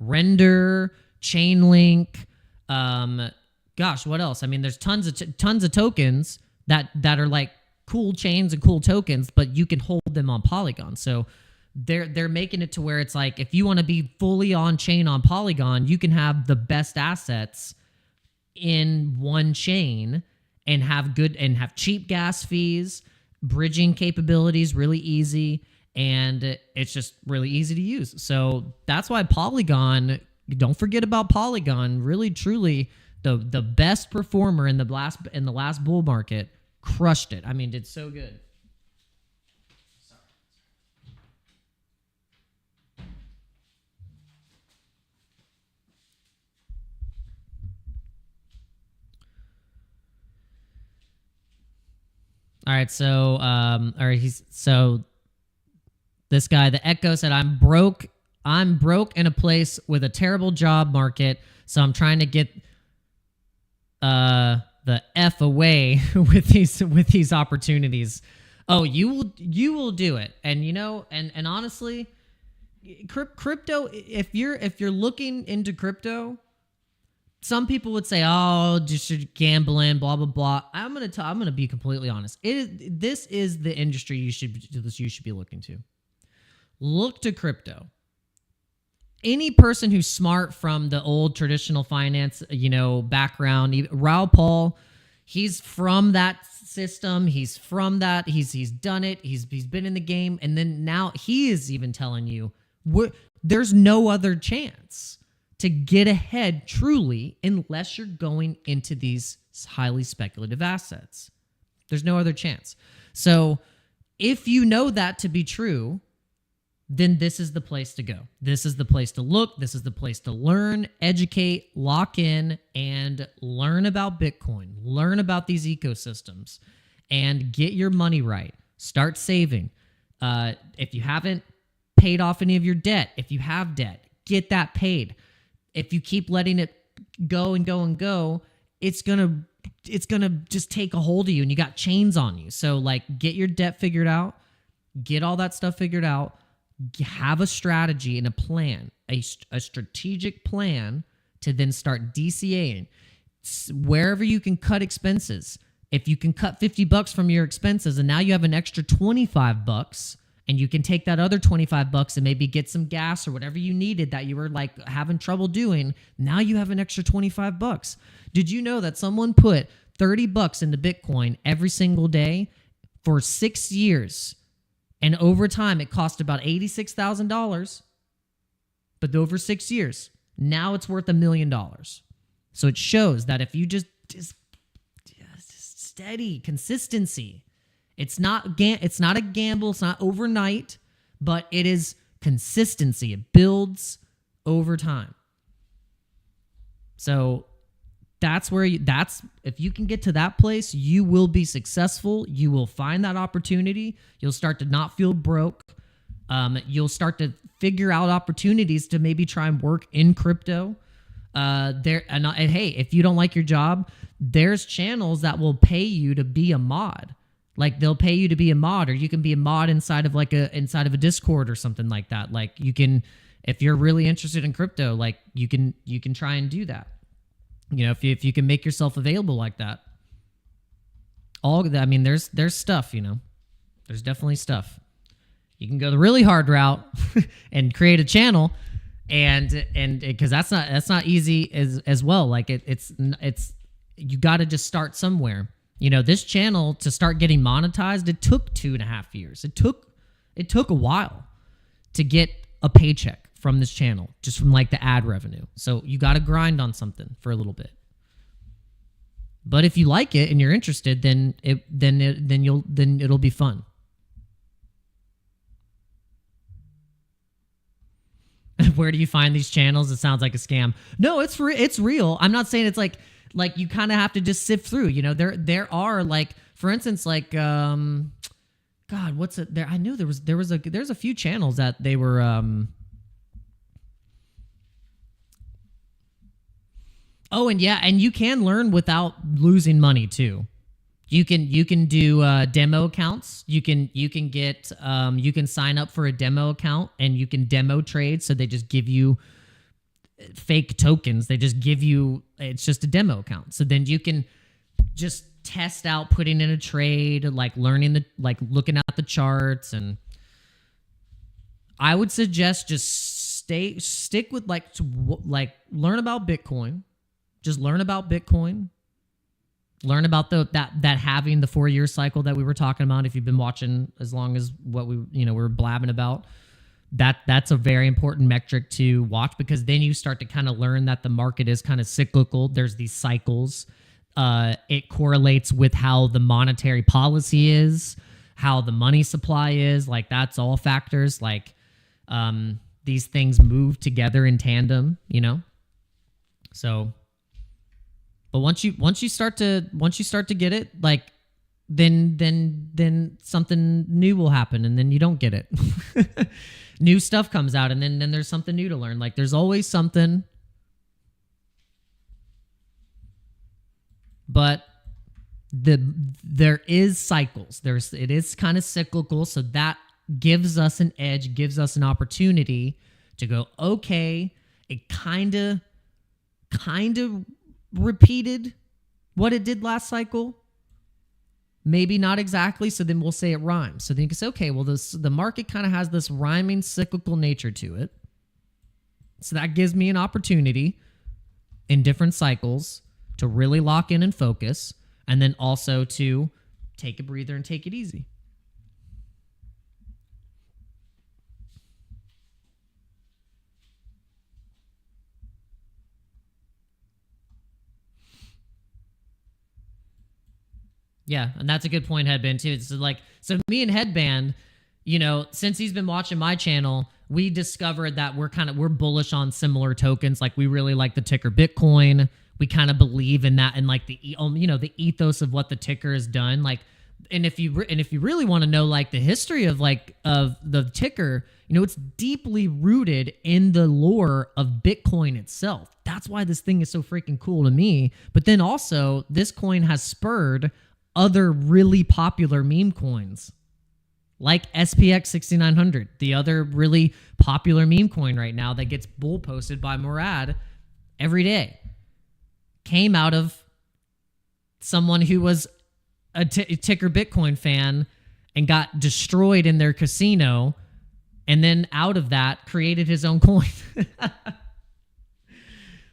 Render, Chainlink. Gosh, what else? I mean, there's tons of tokens that are like cool chains and cool tokens, but you can hold them on Polygon. So they're making it to where it's like if you want to be fully on chain on Polygon, you can have the best assets in one chain and have cheap gas fees, bridging capabilities really easy, and it's just really easy to use. So that's why Polygon, don't forget about Polygon, really truly the best performer in the last bull market, crushed it. I mean, did so good. All right, so this guy, the Echo, said, I'm broke in a place with a terrible job market, so I'm trying to get the F away with these opportunities. Oh, you will do it. And and honestly, crypto, if you're looking into crypto, some people would say, "Oh, just gambling, blah blah blah." I'm gonna be completely honest. This is the industry you should be looking to. Look to crypto. Any person who's smart from the old traditional finance, background, Raul Paul, he's from that system. He's from that. He's done it. He's been in the game, and then now he is even telling you there's no other chance to get ahead truly unless you're going into these highly speculative assets. There's no other chance. So if you know that to be true, then this is the place to go. This is the place to look. This is the place to learn, educate, lock in, and learn about Bitcoin. Learn about these ecosystems and get your money right. Start saving. If you haven't paid off any of your debt, if you have debt, get that paid. If you keep letting it go and go and go, it's gonna just take a hold of you, and you got chains on you. So get your debt figured out, get all that stuff figured out, have a strategy and a plan, a strategic plan to then start DCAing wherever you can cut expenses. If you can cut $50 from your expenses, and now you have an extra $25. And you can take that other $25 and maybe get some gas or whatever you needed that you were having trouble doing. Now you have an extra $25. Did you know that someone put $30 into Bitcoin every single day for 6 years? And over time, it cost about $86,000. But over 6 years, now it's worth $1 million. So it shows that if you just steady consistency. It's not a gamble. It's not overnight, but it is consistency. It builds over time. So if you can get to that place, you will be successful. You will find that opportunity. You'll start to not feel broke. You'll start to figure out opportunities to maybe try and work in crypto. And hey, if you don't like your job, there's channels that will pay you to be a mod. They'll pay you to be a mod, or you can be a mod inside of a Discord or something like that. You can, if you're really interested in crypto, you can try and do that. If you can make yourself available like that. There's stuff. There's definitely stuff. You can go the really hard route and create a channel, and because that's not easy as well. It's you got to just start somewhere. This channel, to start getting monetized, it took 2.5 years. It took a while to get a paycheck from this channel, just from the ad revenue. So you got to grind on something for a little bit. But if you like it and you're interested, then it'll be fun. Where do you find these channels? It sounds like a scam. No, it's real. I'm not saying it's like you kind of have to just sift through. There are for instance, God, what's it there? I knew there's a few channels that they were Oh, and yeah, and you can learn without losing money too. You can do demo accounts. You can get you can sign up for a demo account and you can demo trade. So they just give you fake tokens. They just give you, it's just a demo account. So then you can just test out putting in a trade, like looking at the charts. And I would suggest just stick with like learn about Bitcoin. Just learn about Bitcoin. Learn about that having the 4-year cycle that we were talking about. If you've been watching as long as what we were blabbing about, that's a very important metric to watch, because then you start to kind of learn that the market is kind of cyclical. There's these cycles. It correlates with how the monetary policy is, how the money supply is. Like, that's all factors. Like, these things move together in tandem, So, but once you start to get it, like, then something new will happen, and then you don't get it. New stuff comes out, and then there's something new to learn. Like, there's always something. But there is cycles. It is kind of cyclical, so that gives us an edge, gives us an opportunity to go, okay, it kind of repeated what it did last cycle. Maybe not exactly, so then we'll say it rhymes. So then you can say, okay, well, the market kind of has this rhyming cyclical nature to it. So that gives me an opportunity in different cycles to really lock in and focus, and then also to take a breather and take it easy. Yeah, and that's a good point, Headband, too. It's like, so me and Headband, since he's been watching my channel, we discovered that we're bullish on similar tokens. Like, we really like the ticker Bitcoin. We kind of believe in that, and like the ethos of what the ticker has done. Like, and if you really want to know like the history of the ticker, it's deeply rooted in the lore of Bitcoin itself. That's why this thing is so freaking cool to me. But then also, this coin has spurred other really popular meme coins, like SPX 6900, the other really popular meme coin right now that gets bull posted by Murad every day. Came out of someone who was a ticker Bitcoin fan and got destroyed in their casino, and then out of that created his own coin.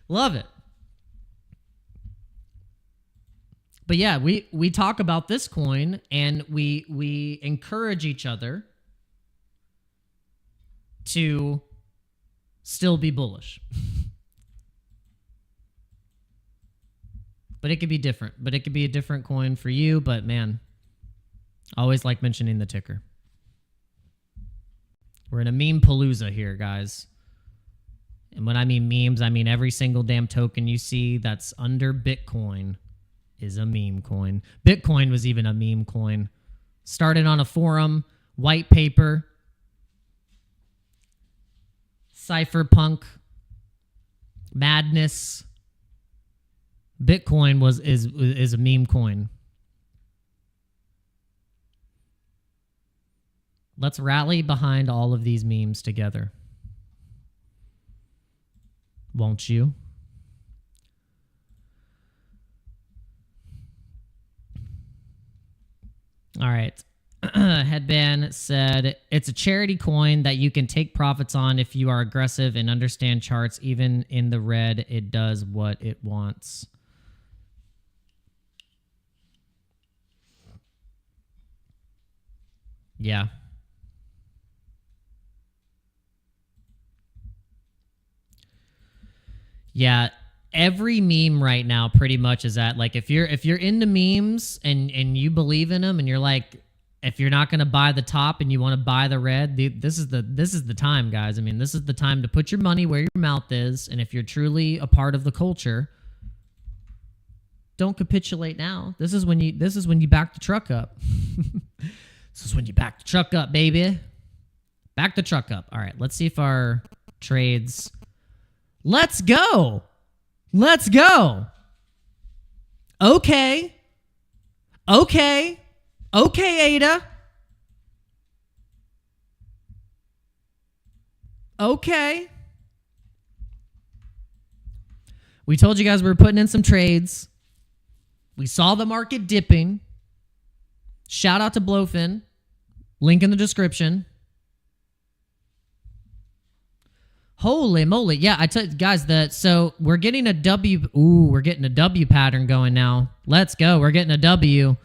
Love it. But yeah, we talk about this coin, and we encourage each other to still be bullish. But it could be different. But it could be a different coin for you. But man, I always like mentioning the ticker. We're in a meme palooza here, guys. And when I mean memes, I mean every single damn token you see that's under Bitcoin is a meme coin. Bitcoin was even a meme coin. Started on a forum, white paper, cypherpunk, madness. Bitcoin is a meme coin. Let's rally behind all of these memes together. Won't you? All right. Headband said, it's a charity coin that you can take profits on if you are aggressive and understand charts. Even in the red, it does what it wants. Yeah. Yeah. Every meme right now pretty much is at, like, if you're into memes and you believe in them, and you're like, if you're not going to buy the top and you want to buy the red, this is the time, guys. I mean, this is the time to put your money where your mouth is. And if you're truly a part of the culture, don't capitulate now. This is when you back the truck up. This is when you back the truck up, baby. Back the truck up. All right, let's see if our trades. Let's go. Let's go. Okay. Okay. Okay, Ada. Okay. We told you guys we were putting in some trades. We saw the market dipping. Shout out to BLOFIN. Link in the description. Holy moly. Yeah, I tell you guys that. So we're getting a W. Ooh, we're getting a W pattern going now. Let's go. We're getting a W.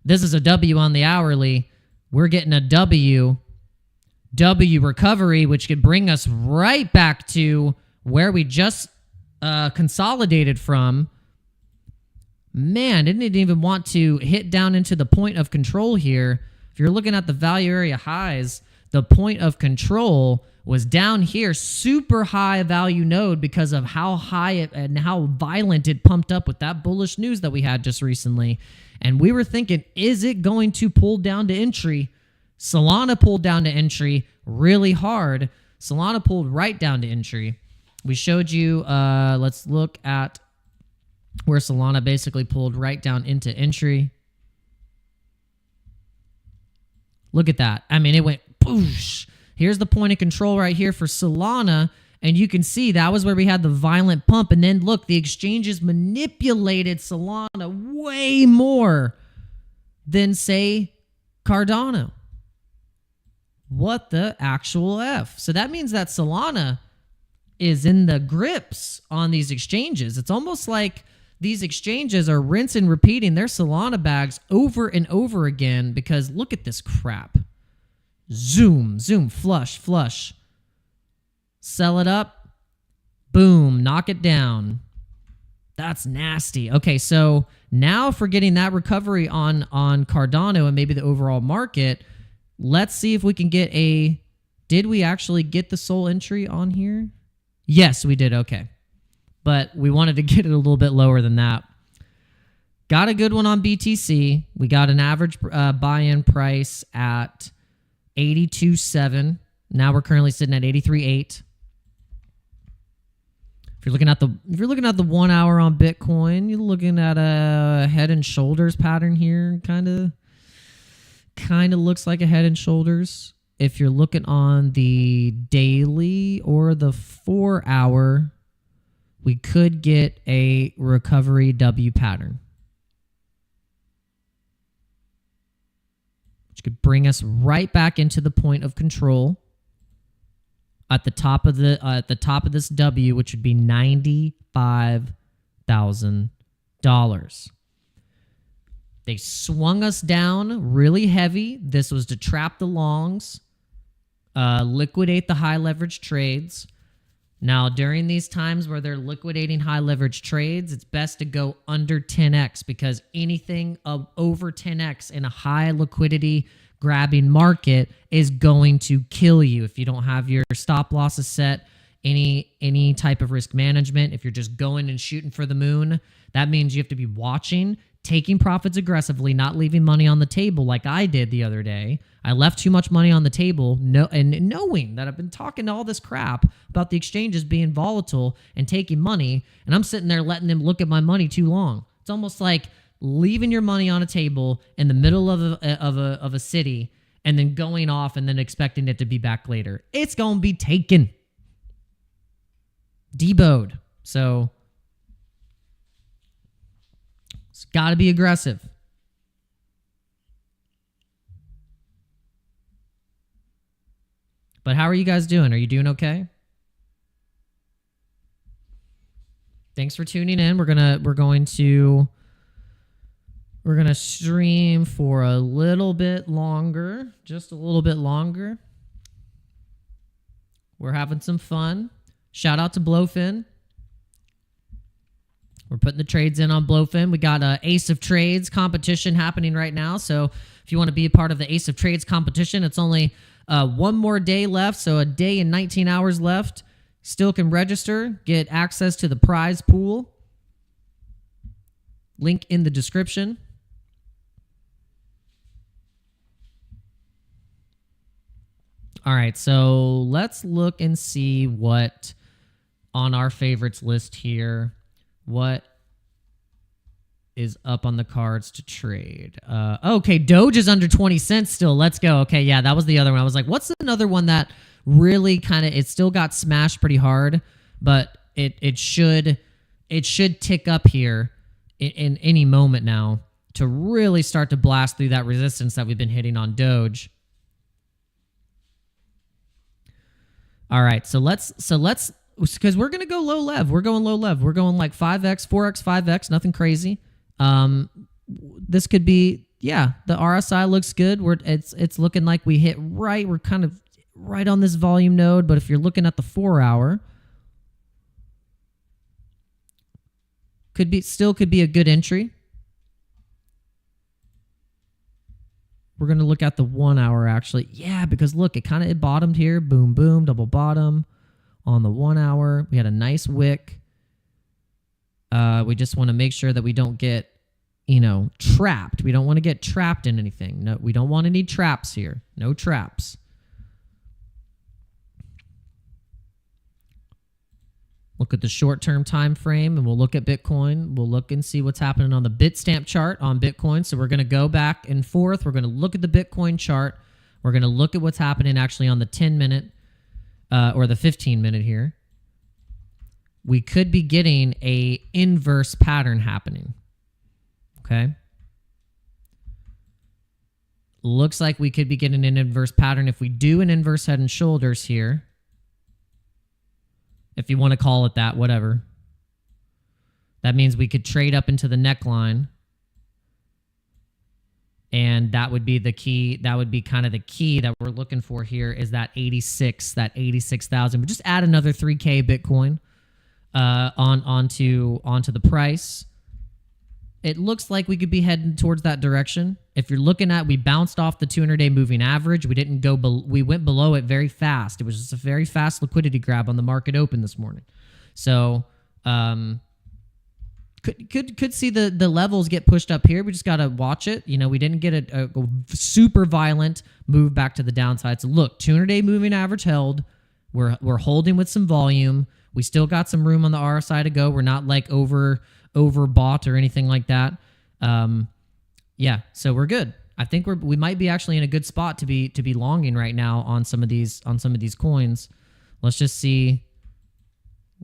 This is a W on the hourly. We're getting a W. W recovery, which could bring us right back to where we just consolidated from. Man, didn't it even want to hit down into the point of control here? If you're looking at the value area highs, the point of control was down here, super high value node because of how high it and how violent it pumped up with that bullish news that we had just recently. And we were thinking, is it going to pull down to entry? Solana pulled down to entry really hard. Solana pulled right down to entry. We showed you, let's look at where Solana basically pulled right down into entry. Look at that. I mean, it went boosh. Here's the point of control right here for Solana. And you can see that was where we had the violent pump. And then look, the exchanges manipulated Solana way more than, say, Cardano. What the actual F? So that means that Solana is in the grips on these exchanges. It's almost like these exchanges are rinse and repeating their Solana bags over and over again because look at this crap. Zoom, zoom, flush, flush. Sell it up. Boom, knock it down. That's nasty. Okay, so now if we're getting that recovery on Cardano and maybe the overall market, let's see if we can get a... Did we actually get the soul entry on here? Yes, we did. Okay. But we wanted to get it a little bit lower than that. Got a good one on BTC. We got an average buy-in price at 82.7. Now we're currently sitting at 83.8. If you're looking at the 1 hour on Bitcoin, you're looking at a head and shoulders pattern here. Kind of looks like a head and shoulders. If you're looking on the daily or the 4 hour, we could get a recovery W pattern, which could bring us right back into the point of control at the top of this W, which would be $95,000. They swung us down really heavy. This was to trap the longs, liquidate the high leverage trades. Now, during these times where they're liquidating high leverage trades, it's best to go under 10x because anything over 10x in a high liquidity grabbing market is going to kill you if you don't have your stop losses set, any type of risk management. If you're just going and shooting for the moon, that means you have to be watching, taking profits aggressively, not leaving money on the table like I did the other day. I left too much money on the table, and knowing that I've been talking all this crap about the exchanges being volatile and taking money, and I'm sitting there letting them look at my money too long. It's almost like leaving your money on a table in the middle of a city and then going off and then expecting it to be back later. It's going to be taken. Deboed. So it's got to be aggressive. But how are you guys doing? Are you doing okay? Thanks for tuning in. We're going to stream for a little bit longer, just a little bit longer. We're having some fun. Shout out to BLOFIN. We're putting the trades in on BLOFIN. We got a Ace of Trades competition happening right now. So if you want to be a part of the Ace of Trades competition, it's only one more day left. So a day and 19 hours left. Still can register, get access to the prize pool. Link in the description. All right, so let's look and see what on our favorites list here. What is up on the cards to trade? Okay, Doge is under 20 cents still. Let's go. Okay, yeah, that was the other one. I was like, what's another one that really kind of, it still got smashed pretty hard, but it should tick up here in any moment now to really start to blast through that resistance that we've been hitting on Doge. All right, so let's because we're gonna go low lev. We're going low lev. We're going like 5x, 4x, 5x. Nothing crazy. This could be, yeah. The RSI looks good. It's looking like we hit right. We're kind of right on this volume node. But if you're looking at the 4 hour, could be a good entry. We're going to look at the 1 hour actually. Yeah, because look, it bottomed here. Boom, boom, double bottom on the 1 hour. We had a nice wick. We just want to make sure that we don't get, trapped. We don't want to get trapped in anything. No, we don't want any traps here. No traps. Look at the short-term time frame, and we'll look at Bitcoin. We'll look and see what's happening on the Bitstamp chart on Bitcoin. So we're going to go back and forth. We're going to look at the Bitcoin chart. We're going to look at what's happening actually on the 10-minute or the 15-minute here. We could be getting a inverse pattern happening. Okay. Looks like we could be getting an inverse pattern. If we do an inverse head and shoulders here, if you want to call it that, whatever. That means we could trade up into the neckline. And that would be the key. That would be kind of the key that we're looking for here is that 86,000. But just add another 3K Bitcoin onto the price. It looks like we could be heading towards that direction. If you're looking at, we bounced off the 200-day moving average. We didn't go, we went below it very fast. It was just a very fast liquidity grab on the market open this morning. So could see the levels get pushed up here. We just got to watch it. We didn't get a super violent move back to the downside. So look, 200-day moving average held. We're holding with some volume. We still got some room on the RSI to go. We're not like overbought or anything like that. Yeah, so we're good. I think we might be actually in a good spot to be longing right now on some of these coins. Let's just see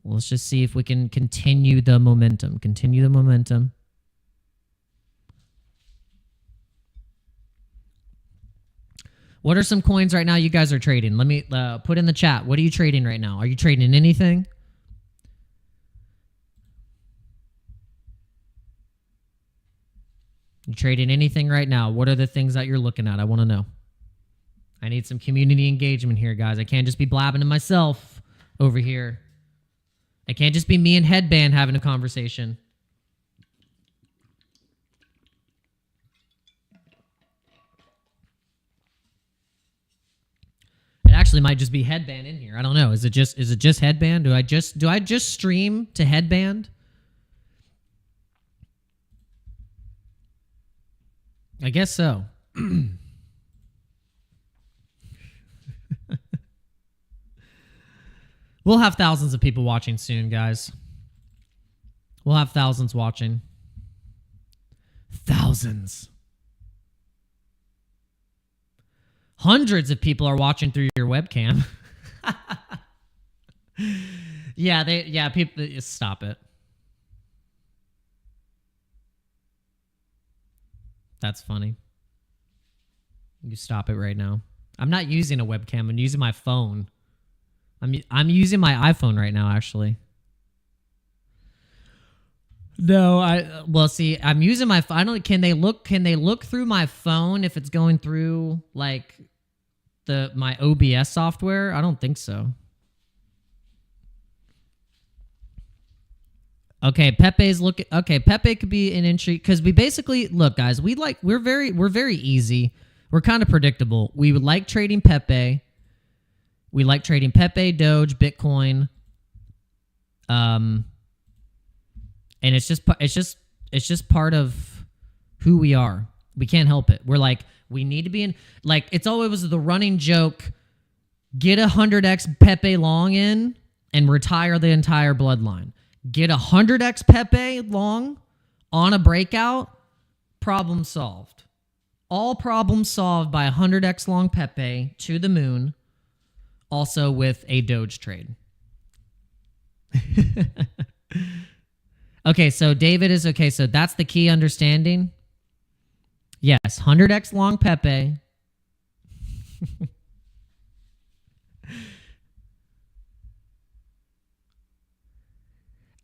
if we can continue the momentum. What are some coins right now you guys are trading? Let me put in the chat. What are you trading right now? Are you trading anything? You trading anything right now? What are the things that you're looking at? I want to know. I need some community engagement here, guys. I can't just be blabbing to myself over here. It can't just be me and Headband having a conversation. It actually might just be Headband in here. I don't know. Is it just Headband? Do I just stream to Headband? I guess so. We'll have thousands of people watching soon, guys. We'll have thousands watching. Thousands. Hundreds of people are watching through your webcam. People, stop it. That's funny. You stop it right now. I'm not using a webcam. I'm using my phone. I'm using my iPhone right now, actually. No, I'm using my phone. Can they look through my phone if it's going through like my OBS software? I don't think so. Okay, Pepe could be an entry because we basically look, guys. We're very easy. We're kind of predictable. We would like trading Pepe. We like trading Pepe, Doge, Bitcoin. And it's just part of who we are. We can't help it. We're like, we need to be in, like, it's always the running joke. Get 100x Pepe long in and retire the entire bloodline. get 100x Pepe long on a breakout, problem solved. All problems solved by 100x long Pepe to the moon, also with a Doge trade. Okay, so David is okay. So that's the key understanding. Yes, 100x long Pepe.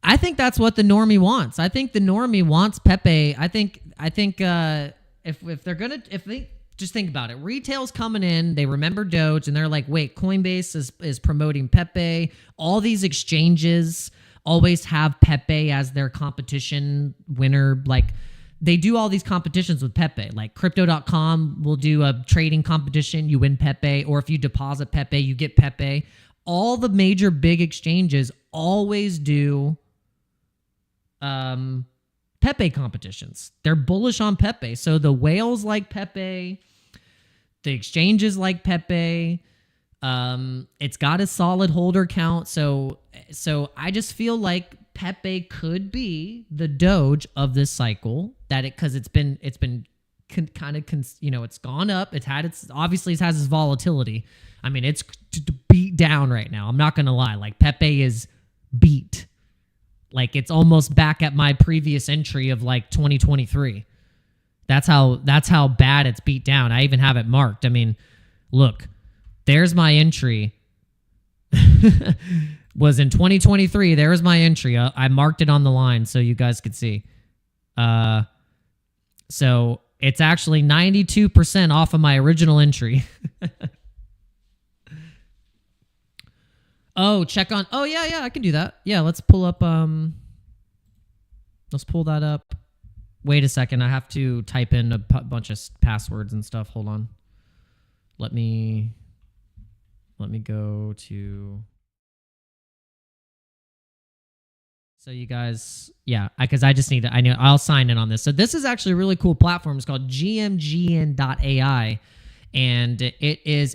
I think that's what the normie wants. I think the normie wants Pepe. I think if they just think about it, retail's coming in, they remember Doge, and they're like, wait, Coinbase is promoting Pepe. All these exchanges always have Pepe as their competition winner. Like, they do all these competitions with Pepe. Like crypto.com will do a trading competition, you win Pepe, or if you deposit Pepe, you get Pepe. All the major big exchanges always do Pepe competitions. They're bullish on Pepe. So the whales like Pepe, the exchanges like Pepe. It's got a solid holder count. So I just feel like Pepe could be the Doge of this cycle. Because it's been kind of it's gone up. It has its volatility. I mean, it's beat down right now. I'm not gonna lie. Like, Pepe is beat. Like, it's almost back at my previous entry of like 2023. That's how bad it's beat down. I even have it marked. I mean, look, there's my entry. Was in 2023. There was my entry. I marked it on the line so you guys could see. So it's actually 92% off of my original entry. Oh, check on. Oh, yeah, I can do that. Yeah, let's pull up. Let's pull that up. Wait a second. I have to type in a bunch of passwords and stuff. Hold on. Let me go to. So you guys, yeah, because I just need to. I'll sign in on this. So this is actually a really cool platform. It's called gmgn.ai, and it is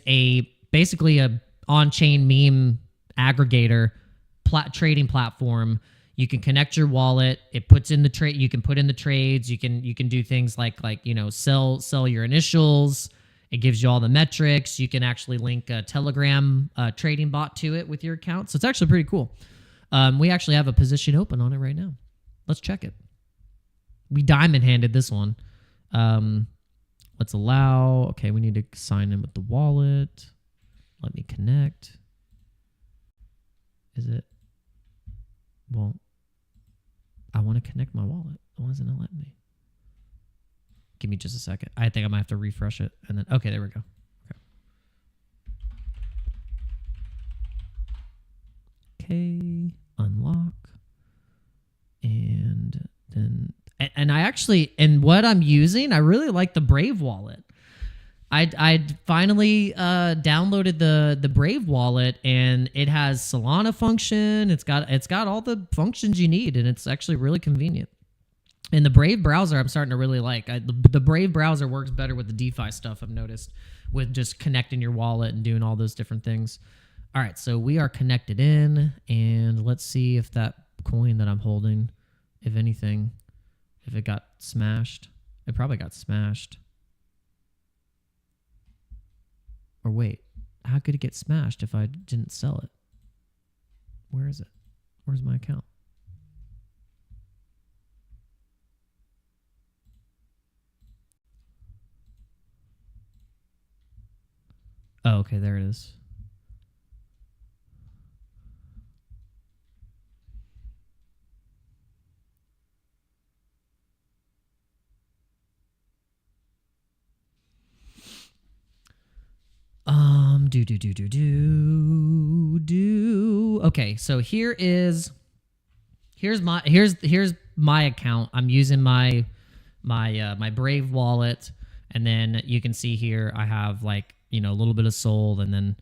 basically a on-chain meme aggregator trading platform. You can connect your wallet. It puts in the trade. You can put in the trades. You can do things like sell your initials. It gives you all the metrics. You can actually link a Telegram trading bot to it with your account. So it's actually pretty cool. We actually have a position open on it right now. Let's check it. We diamond handed this one. Let's allow. Okay, we need to sign in with the wallet. Let me connect. Is it? Well, I want to connect my wallet. Why isn't it letting me? Give me just a second. I think I might have to refresh it. And then, okay, there we go. Okay, unlock. And then, and I actually, and what I'm using, I really like the Brave wallet. I finally downloaded the Brave wallet, and it has Solana function. It's got all the functions you need, and it's actually really convenient. And the Brave browser, I'm starting to really like. The Brave browser works better with the DeFi stuff, I've noticed, with just connecting your wallet and doing all those different things. All right, so we are connected in, and let's see if that coin that I'm holding, if anything, if it got smashed. It probably got smashed. Or wait, how could it get smashed if I didn't sell it? Where is it? Where's my account? Oh, okay, there it is. Okay, so here's my account. I'm using my Brave wallet, and then you can see here I have a little bit of SOL, and then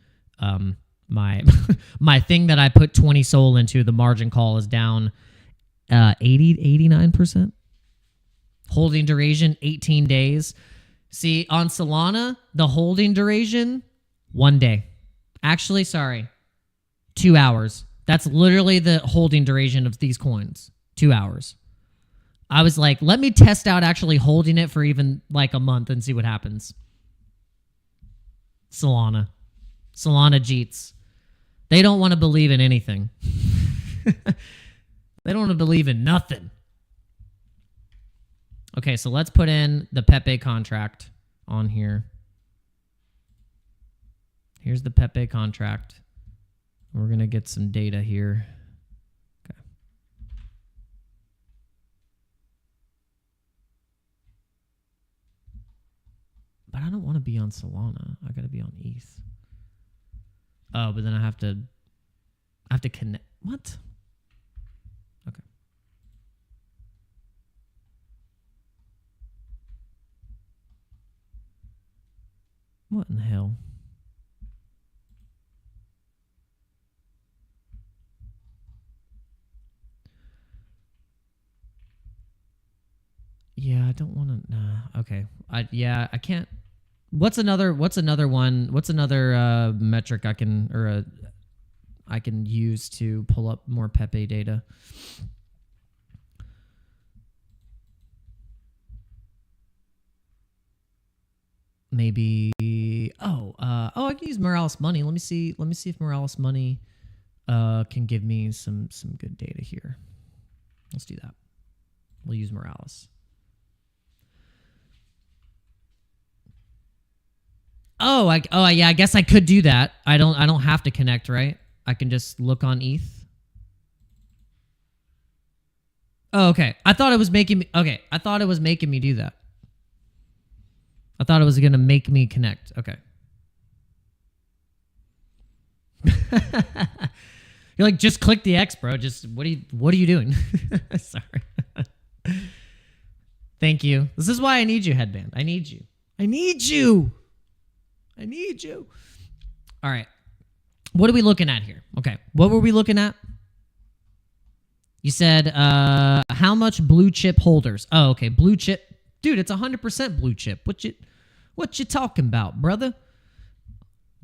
my my thing that I put 20 SOL into, the margin call is down 89%. Holding duration 18 days. See, on Solana, the holding duration 1 day. Actually, sorry, 2 hours. That's literally the holding duration of these coins. 2 hours. I was like, let me test out actually holding it for even like a month and see what happens. Solana Jeets. They don't want to believe in anything. They don't want to believe in nothing. Okay, so let's put in the Pepe contract on here. Here's the Pepe contract. We're going to get some data here. Okay. But I don't want to be on Solana. I got to be on ETH. Oh, but then I have to connect. What? Okay. What in the hell? Yeah, I don't want to. Nah. Okay. I can't. What's another one? What's another metric I can I can use to pull up more Pepe data? Maybe I can use Morales Money. Let me see if Morales Money can give me some good data here. Let's do that. We'll use Morales. Yeah, I guess I could do that. I don't have to connect, right? I can just look on ETH. Oh, okay. I thought it was making me do that. I thought it was going to make me connect. Okay. You're like, just click the X, bro. Just what are you doing? Sorry. Thank you. This is why I need you, Headband. I need you. All right. What are we looking at here? Okay. What were we looking at? You said how much blue chip holders? Oh, okay. Blue chip. Dude, it's 100% blue chip. What you talking about, brother?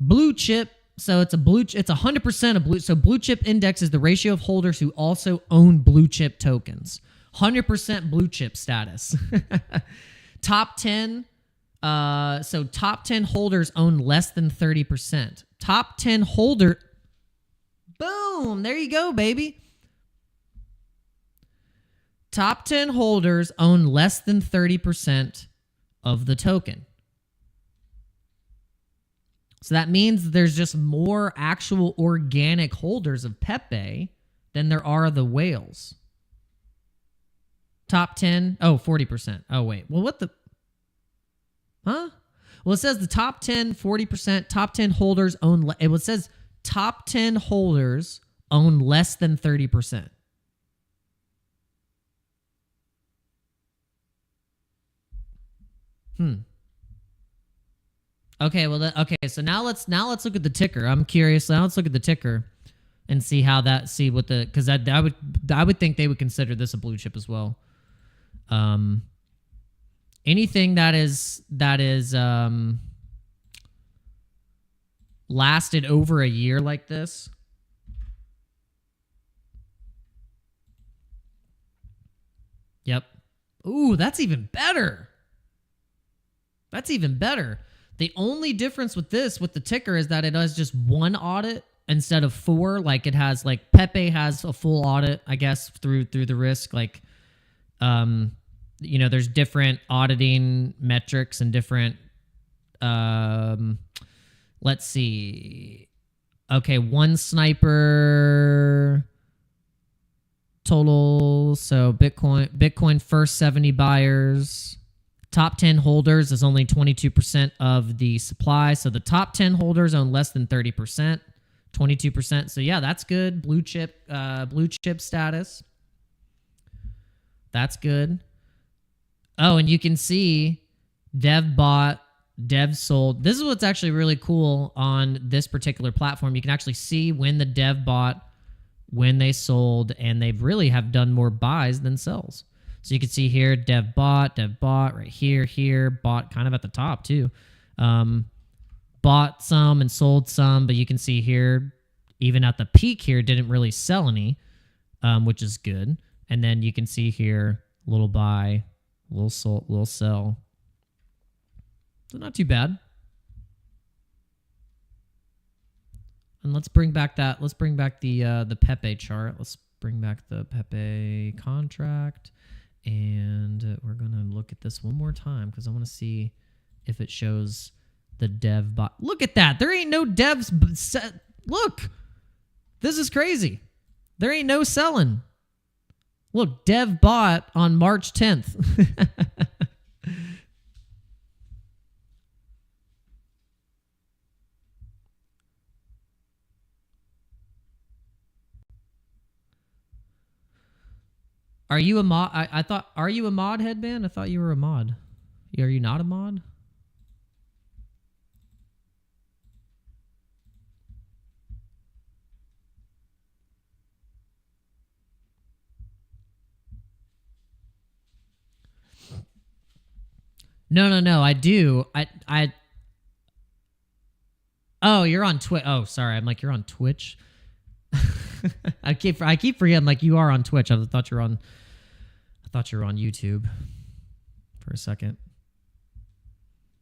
Blue chip. So it's 100% of blue. So blue chip index is the ratio of holders who also own blue chip tokens. 100% blue chip status. Top 10. So top 10 holders own less than 30%. Top 10 holder. Boom. There you go, baby. Top 10 holders own less than 30% of the token. So that means there's just more actual organic holders of Pepe than there are of the whales. Top 10. Oh, 40%. Oh, wait. Well, what the... Huh? Well, it says the top 10, 40%, top 10 holders own... It says top 10 holders own less than 30%. Okay, well, so now let's look at the ticker. I'm curious. Now let's look at the ticker and see what the... Because I would think they would consider this a blue chip as well. Anything that is lasted over a year like this. Yep. Ooh, that's even better. The only difference with the ticker is that it does just one audit instead of 4. Like it has, like Pepe has a full audit, I guess, through the risk. Like, there's different auditing metrics and different, let's see. Okay, one sniper total. So Bitcoin first 70 buyers. Top 10 holders is only 22% of the supply. So the top 10 holders own less than 30%, 22%. So yeah, that's good. Blue chip status. That's good. Oh, and you can see dev bought, dev sold. This is what's actually really cool on this particular platform. You can actually see when the dev bought, when they sold, and they've really have done more buys than sells. So you can see here, dev bought right here, bought kind of at the top too. Bought some and sold some, but you can see here, even at the peak here, didn't really sell any, which is good. And then you can see here, little buy, little sell. So not too bad. And let's bring back the Pepe chart. Let's bring back the Pepe contract. And we're going to look at this one more time because I want to see if it shows the dev bot. Look at that. There ain't no devs set. Look. This is crazy. There ain't no selling. Look, dev bought on March 10th. Are you a mod? I thought, are you a mod, Headband? I thought you were a mod. Are you not a mod? No. I do. Oh, you're on Twitch. Oh, sorry. I'm like, you're on Twitch. I keep forgetting. I'm like, you are on Twitch. I thought you were on YouTube for a second.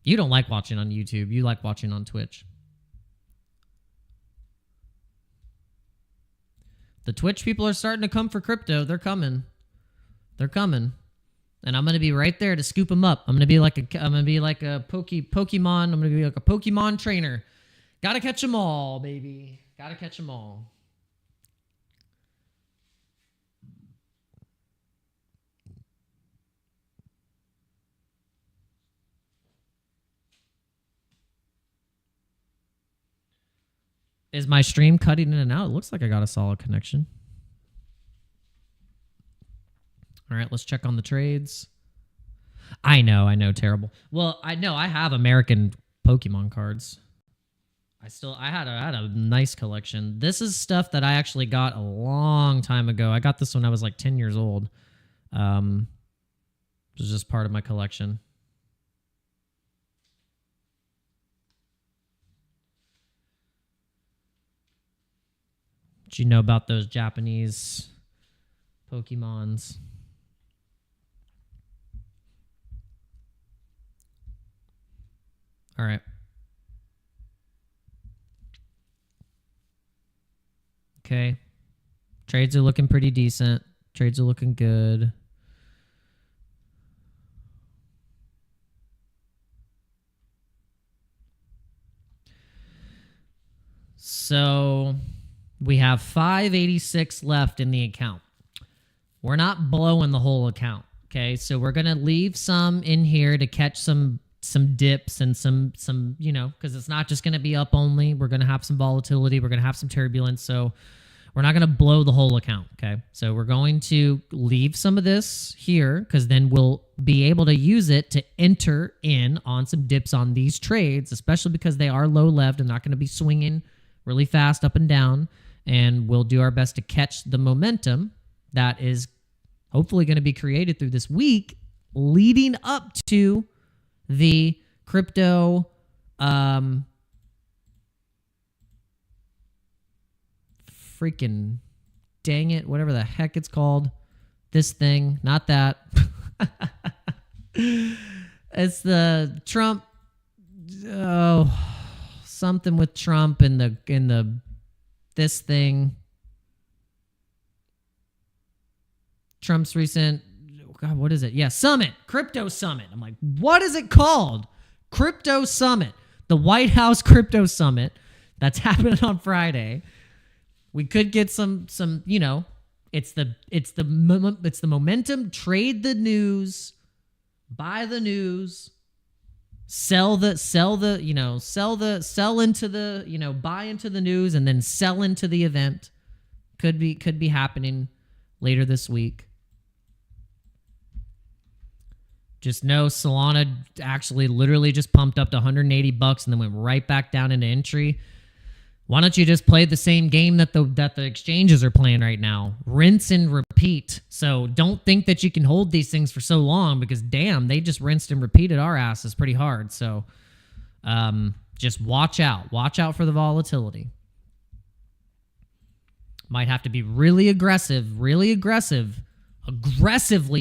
You don't like watching on YouTube. You like watching on Twitch. The Twitch people are starting to come for crypto. They're coming. They're coming. And I'm going to be right there to scoop them up. I'm going to be like a Pokemon. I'm going to be like a Pokemon trainer. Got to catch them all, baby. Got to catch them all. Is my stream cutting in and out? It looks like I got a solid connection. All right, let's check on the trades. I know, terrible. Well, I know I have American Pokemon cards. I had a nice collection. This is stuff that I actually got a long time ago. I got this when I was like 10 years old. It was just part of my collection. What you know about those Japanese Pokemons? All right. Okay. Trades are looking pretty decent. Trades are looking good. So we have 586 left in the account. We're not blowing the whole account. Okay. So we're going to leave some in here to catch some dips and some, because it's not just going to be up only. We're going to have some volatility. We're going to have some turbulence. So we're not going to blow the whole account. Okay. So we're going to leave some of this here because then we'll be able to use it to enter in on some dips on these trades, especially because they are low lev and not going to be swinging really fast up and down. And we'll do our best to catch the momentum that is hopefully going to be created through this week leading up to the crypto freaking dang it, whatever the heck it's called. This thing, not that. It's the Trump something with Trump in the this thing. Trump's recent, God, what is it? Yeah, summit, crypto summit. I'm like, what is it called? Crypto summit, the White House crypto summit that's happening on Friday. We could get some, it's the momentum. Trade the news, buy the news, sell into the, buy into the news and then sell into the event. Could be happening later this week. Just know Solana actually literally just pumped up to $180 and then went right back down into entry. Why don't you just play the same game that the exchanges are playing right now? Rinse and repeat. So don't think that you can hold these things for so long because damn, they just rinsed and repeated our asses pretty hard. So just watch out. Watch out for the volatility. Might have to be really aggressively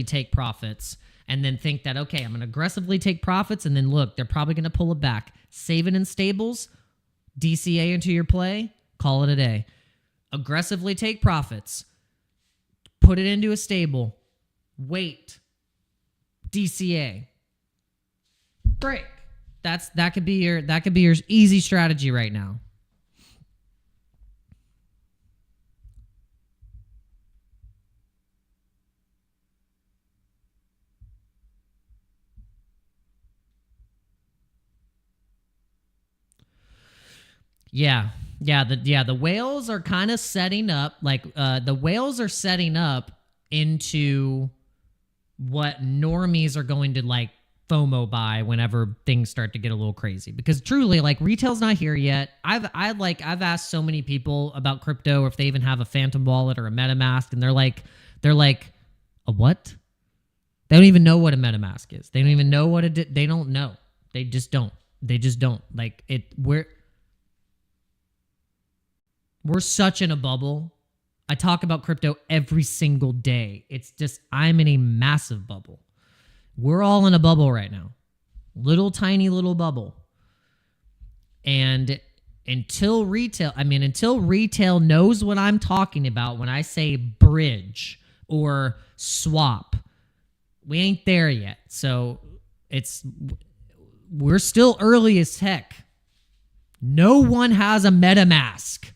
take profits, and then think that, okay, I'm going to aggressively take profits, and then look, they're probably going to pull it back. Save it in stables, DCA into your play, call it a day. Aggressively take profits, put it into a stable, wait, DCA, break. That could be your easy strategy right now. The whales are kind of setting up, the whales are setting up into what normies are going to like FOMO buy whenever things start to get a little crazy. Because truly, like, retail's not here yet. I've asked so many people about crypto, or if they even have a Phantom wallet or a MetaMask, and they're like, a what? They don't even know what a MetaMask is. They don't even know what they don't know. They just don't. Like, we're such in a bubble. I talk about crypto every single day. It's just, I'm in a massive bubble. We're all in a bubble right now. Tiny little bubble. And until retail knows what I'm talking about when I say bridge or swap, we ain't there yet. So we're still early as heck. No one has a MetaMask.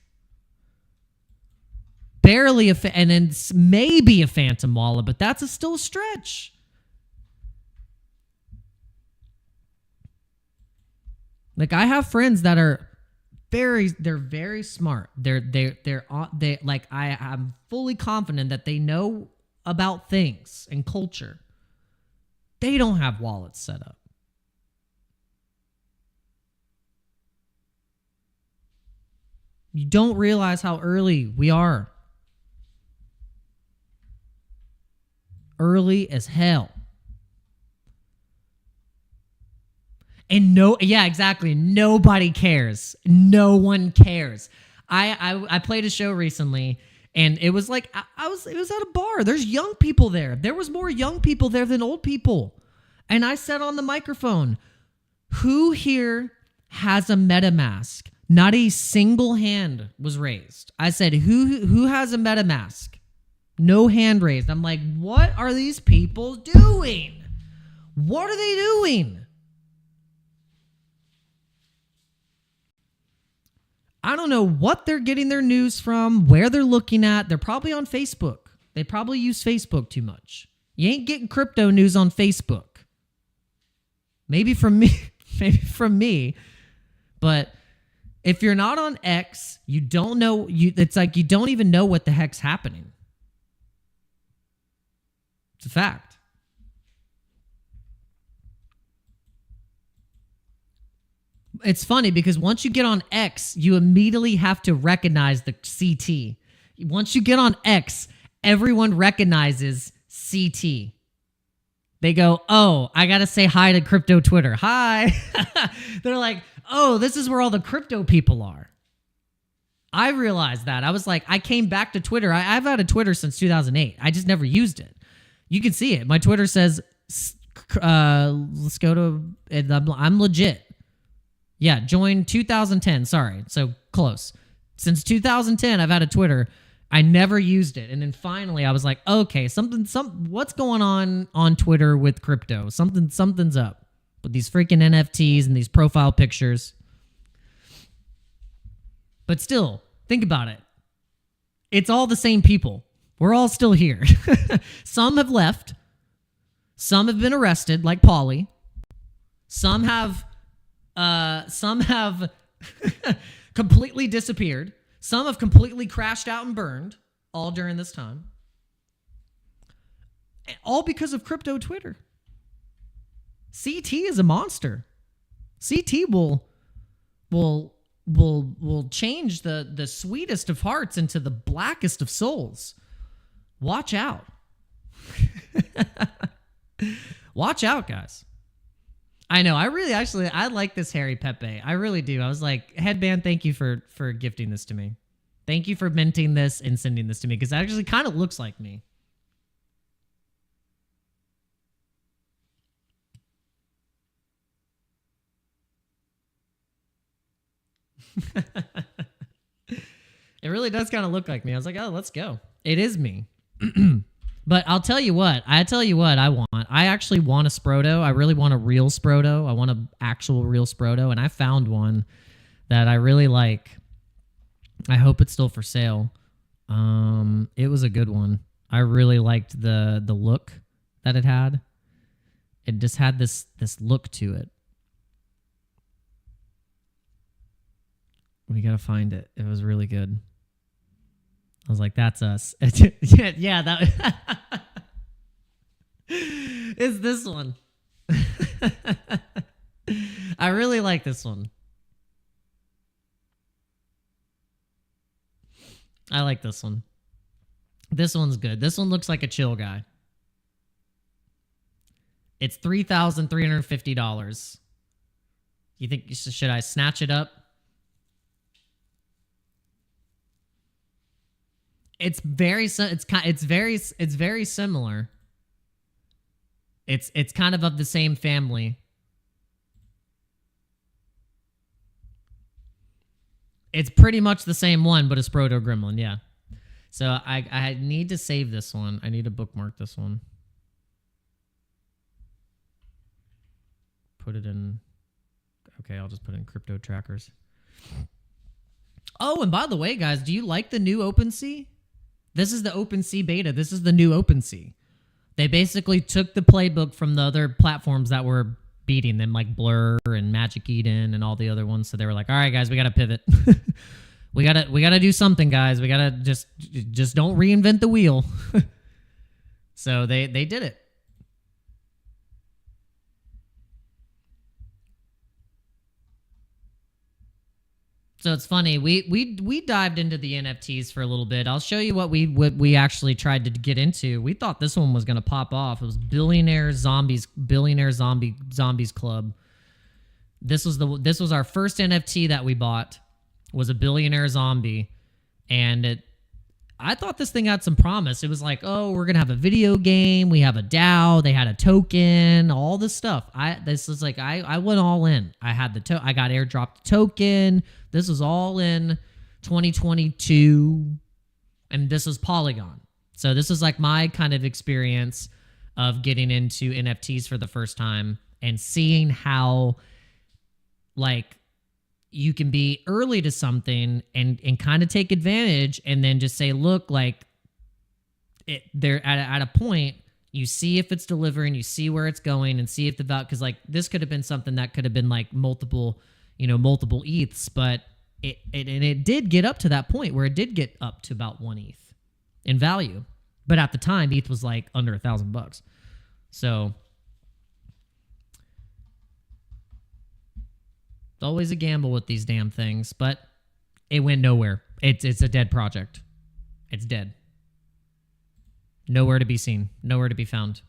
Barely and then maybe a Phantom wallet, but that's still a stretch. Like, I have friends that are very smart. I'm fully confident that they know about things and culture. They don't have wallets set up. You don't realize how early we are. Early as hell. And exactly. Nobody cares. No one cares. I played a show recently, and it was like it was at a bar. There's young people there. There was more young people there than old people. And I said on the microphone, who here has a MetaMask? Not a single hand was raised. I said, who has a MetaMask? No hand raised. I'm like, what are these people doing? What are they doing? I don't know what they're getting their news from, where they're looking at. They're probably on Facebook. They probably use Facebook too much. You ain't getting crypto news on Facebook. Maybe from me, but if you're not on X, you don't know. It's like you don't even know what the heck's happening. It's a fact. It's funny because once you get on X, you immediately have to recognize the CT. Once you get on X, everyone recognizes CT. They go, oh, I got to say hi to crypto Twitter. Hi. They're like, oh, this is where all the crypto people are. I realized that. I was like, I came back to Twitter. I've had a Twitter since 2008. I just never used it. You can see it. My Twitter says, let's go to, I'm legit. Yeah, join 2010. Sorry. So close. Since 2010, I've had a Twitter. I never used it. And then finally I was like, okay, what's going on Twitter with crypto? Something's up with these freaking NFTs and these profile pictures. But still, think about it. It's all the same people. We're all still here. Some have left. Some have been arrested, like Pauly. Some have completely disappeared. Some have completely crashed out and burned, all during this time. All because of crypto Twitter. CT is a monster. CT will change the sweetest of hearts into the blackest of souls. Watch out. Watch out, guys. I know. I like this Harry Pepe. I really do. I was like, Headband, thank you for gifting this to me. Thank you for minting this and sending this to me because it actually kind of looks like me. It really does kind of look like me. I was like, oh, let's go. It is me. But I'll tell you what. I want. I actually want a Sproto. I really want a real Sproto. I want an actual real Sproto. And I found one that I really like. I hope it's still for sale. It was a good one. I really liked the look that it had. It just had this look to it. We gotta find it. It was really good. I was like, that's us. Yeah, that is this one. I really like this one. I like this one. This one's good. This one looks like a chill guy. It's $3,350. You think should I snatch it up? It's very similar. It's kind of the same family. It's pretty much the same one, but it's Proto Gremlin, yeah. So I need to save this one. I need to bookmark this one. Put it in. Okay, I'll just put it in crypto trackers. Oh, and by the way, guys, do you like the new OpenSea? This is the OpenSea beta. This is the new OpenSea. They basically took the playbook from the other platforms that were beating them, like Blur and Magic Eden and all the other ones. So they were like, all right, guys, we got to pivot. we gotta do something, guys. We gotta just don't reinvent the wheel. So they did it. So it's funny. We dived into the NFTs for a little bit. I'll show you what we actually tried to get into. We thought this one was going to pop off. It was Billionaire Zombies Club. This was our first NFT that we bought. Was a billionaire zombie, and I thought this thing had some promise. It was like, oh, we're gonna have a video game. We have a DAO. They had a token. All this stuff. I went all in. I had I got airdropped the token. This was all in 2022, and this was Polygon. So this is like my kind of experience of getting into NFTs for the first time and seeing how, like, you can be early to something and kind of take advantage and then just say, look, like, they're at a point, you see if it's delivering, you see where it's going, and see if the value, because like this could have been something that could have been like multiple ETHs, but it did get up to that point where it did get up to about 1 ETH in value. But at the time, ETH was like under $1,000. So it's always a gamble with these damn things, but it went nowhere. It's a dead project. It's dead. Nowhere to be seen. Nowhere to be found.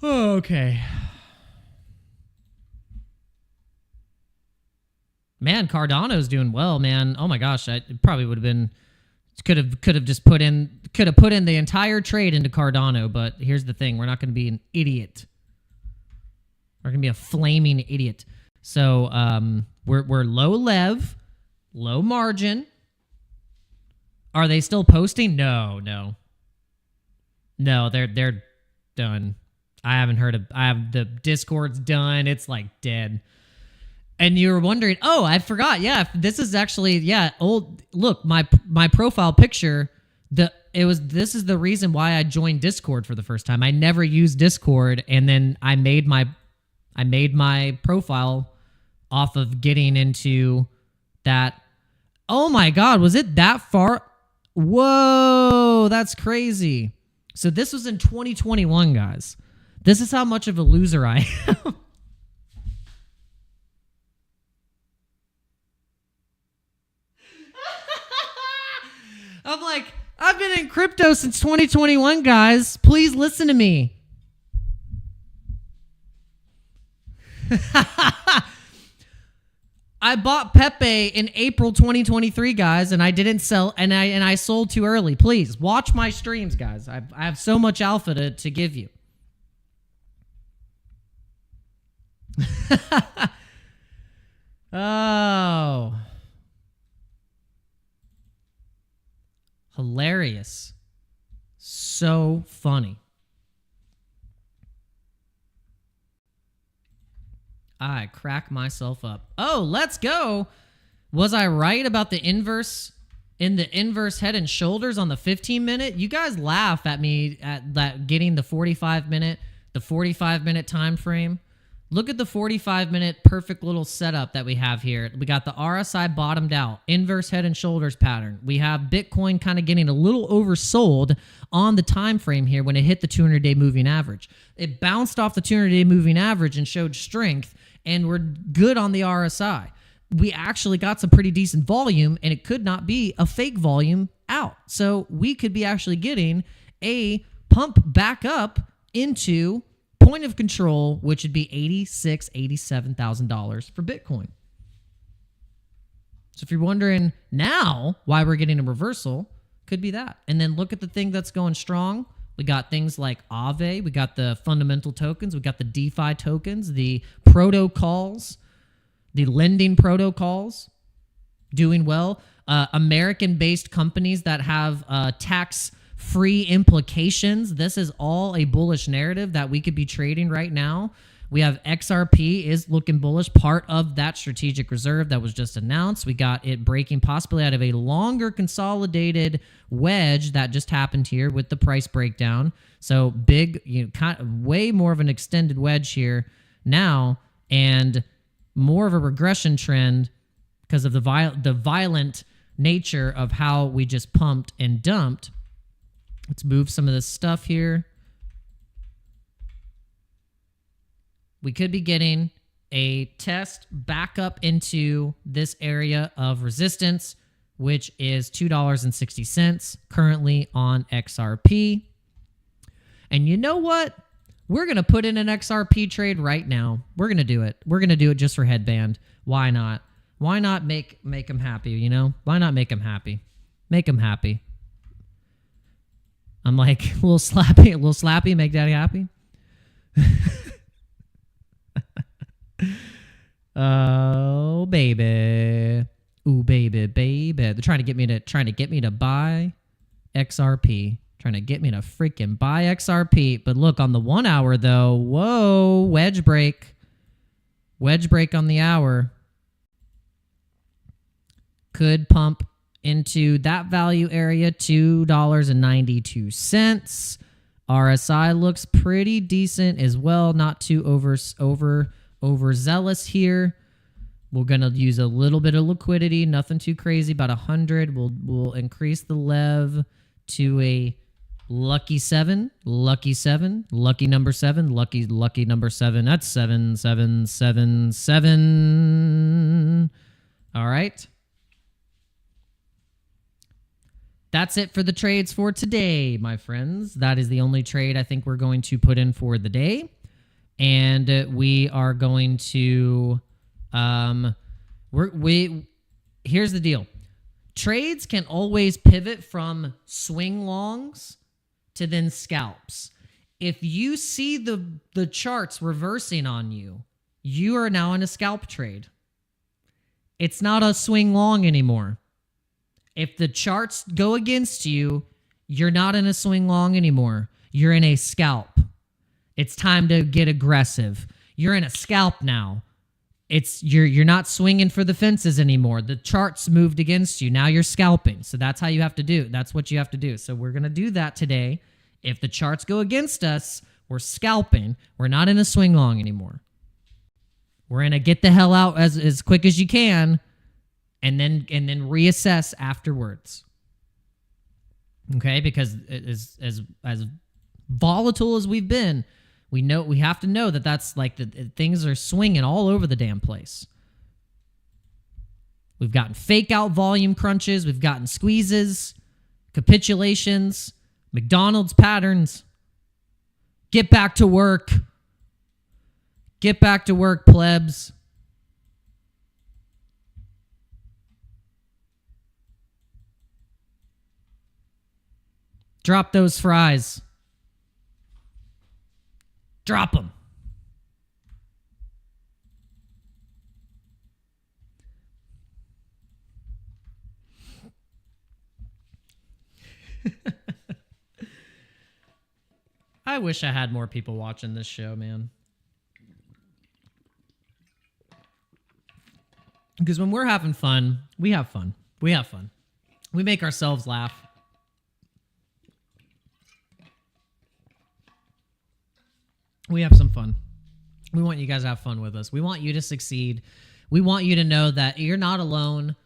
Okay. Man, Cardano's doing well, man. Oh my gosh, it probably would have been could have put in the entire trade into Cardano, but here's the thing, we're not going to be an idiot. We're going to be a flaming idiot. So, we're low lev, low margin. Are they still posting? No, they're done. I haven't heard of. I have the Discord's done. It's like dead. And you were wondering, oh, I forgot. Yeah, this is actually old. Look, my profile picture. This is the reason why I joined Discord for the first time. I never used Discord, and then I made my profile off of getting into that. Oh my God, was it that far? Whoa, that's crazy. So this was in 2021, guys. This is how much of a loser I am. I'm like, I've been in crypto since 2021, guys. Please listen to me. I bought Pepe in April 2023, guys, and I didn't sell, and I sold too early. Please watch my streams, guys. I have so much alpha to give you. Oh, hilarious. So funny. I crack myself up. Oh, let's go. Was I right about the inverse head and shoulders on the 15-minute? You guys laugh at me at that getting the 45-minute time frame. Look at the 45-minute perfect little setup that we have here. We got the RSI bottomed out, inverse head and shoulders pattern. We have Bitcoin kind of getting a little oversold on the time frame here when it hit the 200-day moving average. It bounced off the 200-day moving average and showed strength, and we're good on the RSI. We actually got some pretty decent volume, and it could not be a fake volume out. So we could be actually getting a pump back up into point of control, which would be $86,000, $87,000 for Bitcoin. So if you're wondering now why we're getting a reversal, could be that. And then look at the thing that's going strong. We got things like Aave. We got the fundamental tokens. We got the DeFi tokens, the protocols, the lending protocols doing well. American-based companies that have tax-free implications. This is all a bullish narrative that we could be trading right now. We have XRP is looking bullish, part of that strategic reserve that was just announced. We got it breaking possibly out of a longer consolidated wedge that just happened here with the price breakdown. So big, kind of way more of an extended wedge here now, and more of a regression trend because of the violent nature of how we just pumped and dumped. Let's move some of this stuff here. We could be getting a test back up into this area of resistance, which is $2.60 currently on XRP. And you know what? We're going to put in an XRP trade right now. We're going to do it. We're going to do it just for headband. Why not? Why not make them happy, you know? Why not make them happy? Make them happy. I'm like, little slappy, make daddy happy. Oh, baby. Ooh, baby. They're trying to get me to buy XRP. Trying to get me to freaking buy XRP. But look, on the 1 hour, though, whoa, wedge break. Wedge break on the hour. Could pump into that value area, $2.92. RSI looks pretty decent as well. Not too overzealous here. We're going to use a little bit of liquidity, nothing too crazy, about 100. We'll increase the lev to a lucky 7, lucky number 7, lucky number 7. That's 7777. All right. That's it for the trades for today, my friends. That is the only trade I think we're going to put in for the day. And we are going to, here's the deal. Trades can always pivot from swing longs to then scalps. If you see the charts reversing on you, you are now in a scalp trade. It's not a swing long anymore. If the charts go against you, you're not in a swing long anymore. You're in a scalp. It's time to get aggressive. You're in a scalp now. You're not swinging for the fences anymore. The charts moved against you. Now you're scalping. So that's how you have to do. That's what you have to do. So we're going to do that today. If the charts go against us, we're scalping. We're not in a swing long anymore. We're in a get the hell out as quick as you can, and then reassess afterwards. Okay? Because as volatile as we've been, we have to know that that's like things are swinging all over the damn place. We've gotten fake out volume crunches. We've gotten squeezes, capitulations, McDonald's patterns. Get back to work. Get back to work, plebs. Drop those fries. Drop them. I wish I had more people watching this show, man. Because when we're having fun, we have fun. We have fun. We make ourselves laugh. We have some fun. We want you guys to have fun with us. We want you to succeed. We want you to know that you're not alone.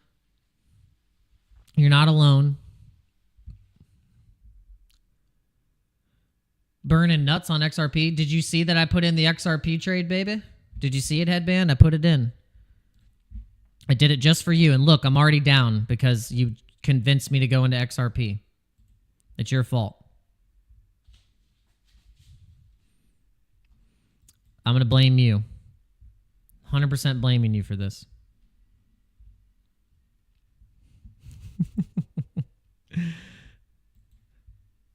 You're not alone. Burning nuts on XRP. Did you see that I put in the XRP trade, baby? Did you see it, Headband? I put it in. I did it just for you. And look, I'm already down because you convinced me to go into XRP. It's your fault. I'm going to blame you. 100% blaming you for this.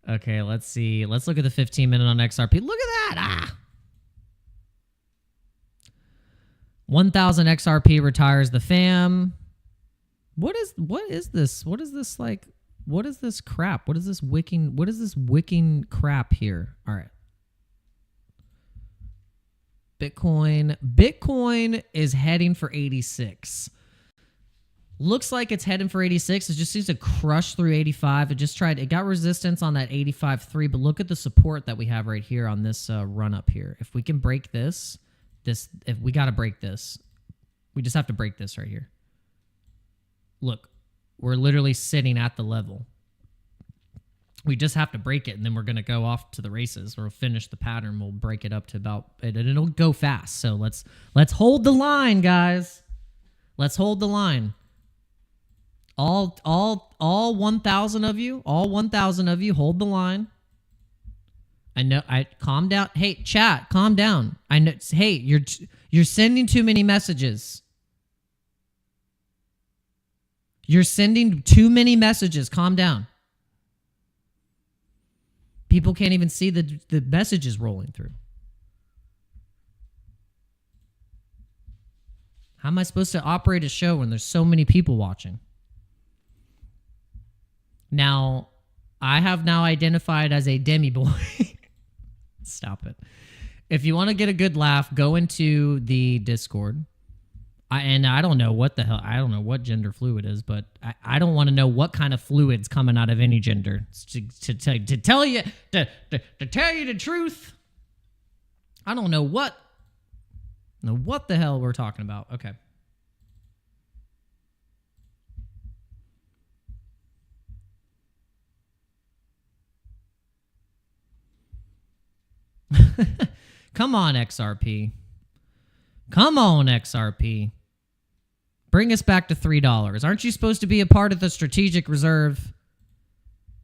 Okay, let's see. Let's look at the 15-minute on XRP. Look at that. Ah! 1,000 XRP retires the fam. What is this? What is this like? What is this crap? What is this wicking crap here? All right. Bitcoin is heading for 86. Looks like it's heading for 86. It just seems to crush through 85. It got resistance on that 85.3, but look at the support that we have right here on this run up here. If we can break if we got to break this, we just have to break this right here. Look, we're literally sitting at the level. We just have to break it, and then we're going to go off to the races. We'll finish the pattern. We'll break it up to about, and it'll go fast. So let's hold the line, guys. Let's hold the line. All 1,000 of you, hold the line. I know. Calm down. Hey, chat, calm down. I know. Hey, you're sending too many messages. You're sending too many messages. Calm down. People can't even see the messages rolling through. How am I supposed to operate a show when there's so many people watching? Now, I have now identified as a demi boy. Stop it. If you want to get a good laugh, go into the Discord. I don't know what the hell. I don't know what gender fluid is, but I don't want to know what kind of fluid's coming out of any gender. To tell you the truth, I don't know what the hell we're talking about. Okay. Come on, XRP. Come on, XRP. Bring us back to $3. Aren't you supposed to be a part of the strategic reserve?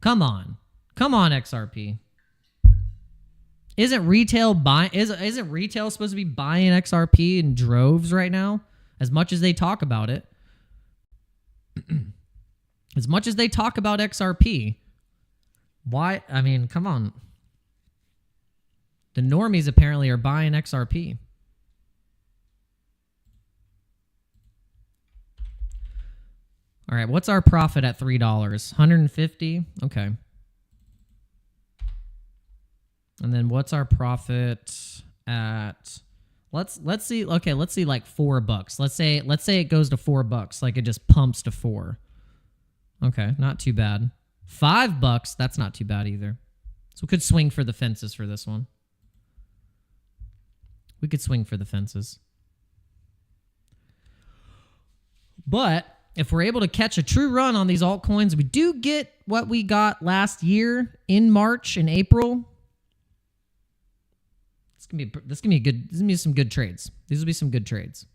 Come on. Come on, XRP. Isn't retail supposed to be buying XRP in droves right now? As much as they talk about it. As much as they talk about XRP. Why? I mean, come on. The normies apparently are buying XRP. All right, what's our profit at $3? 150. Okay. And then what's our profit at? Let's see. Okay, let's see like $4. Let's say it goes to $4. Like it just pumps to 4. Okay, not too bad. $5. That's not too bad either. So we could swing for the fences for this one. We could swing for the fences. But if we're able to catch a true run on these altcoins, we do get what we got last year in March and April. This can be some good trades. These will be some good trades.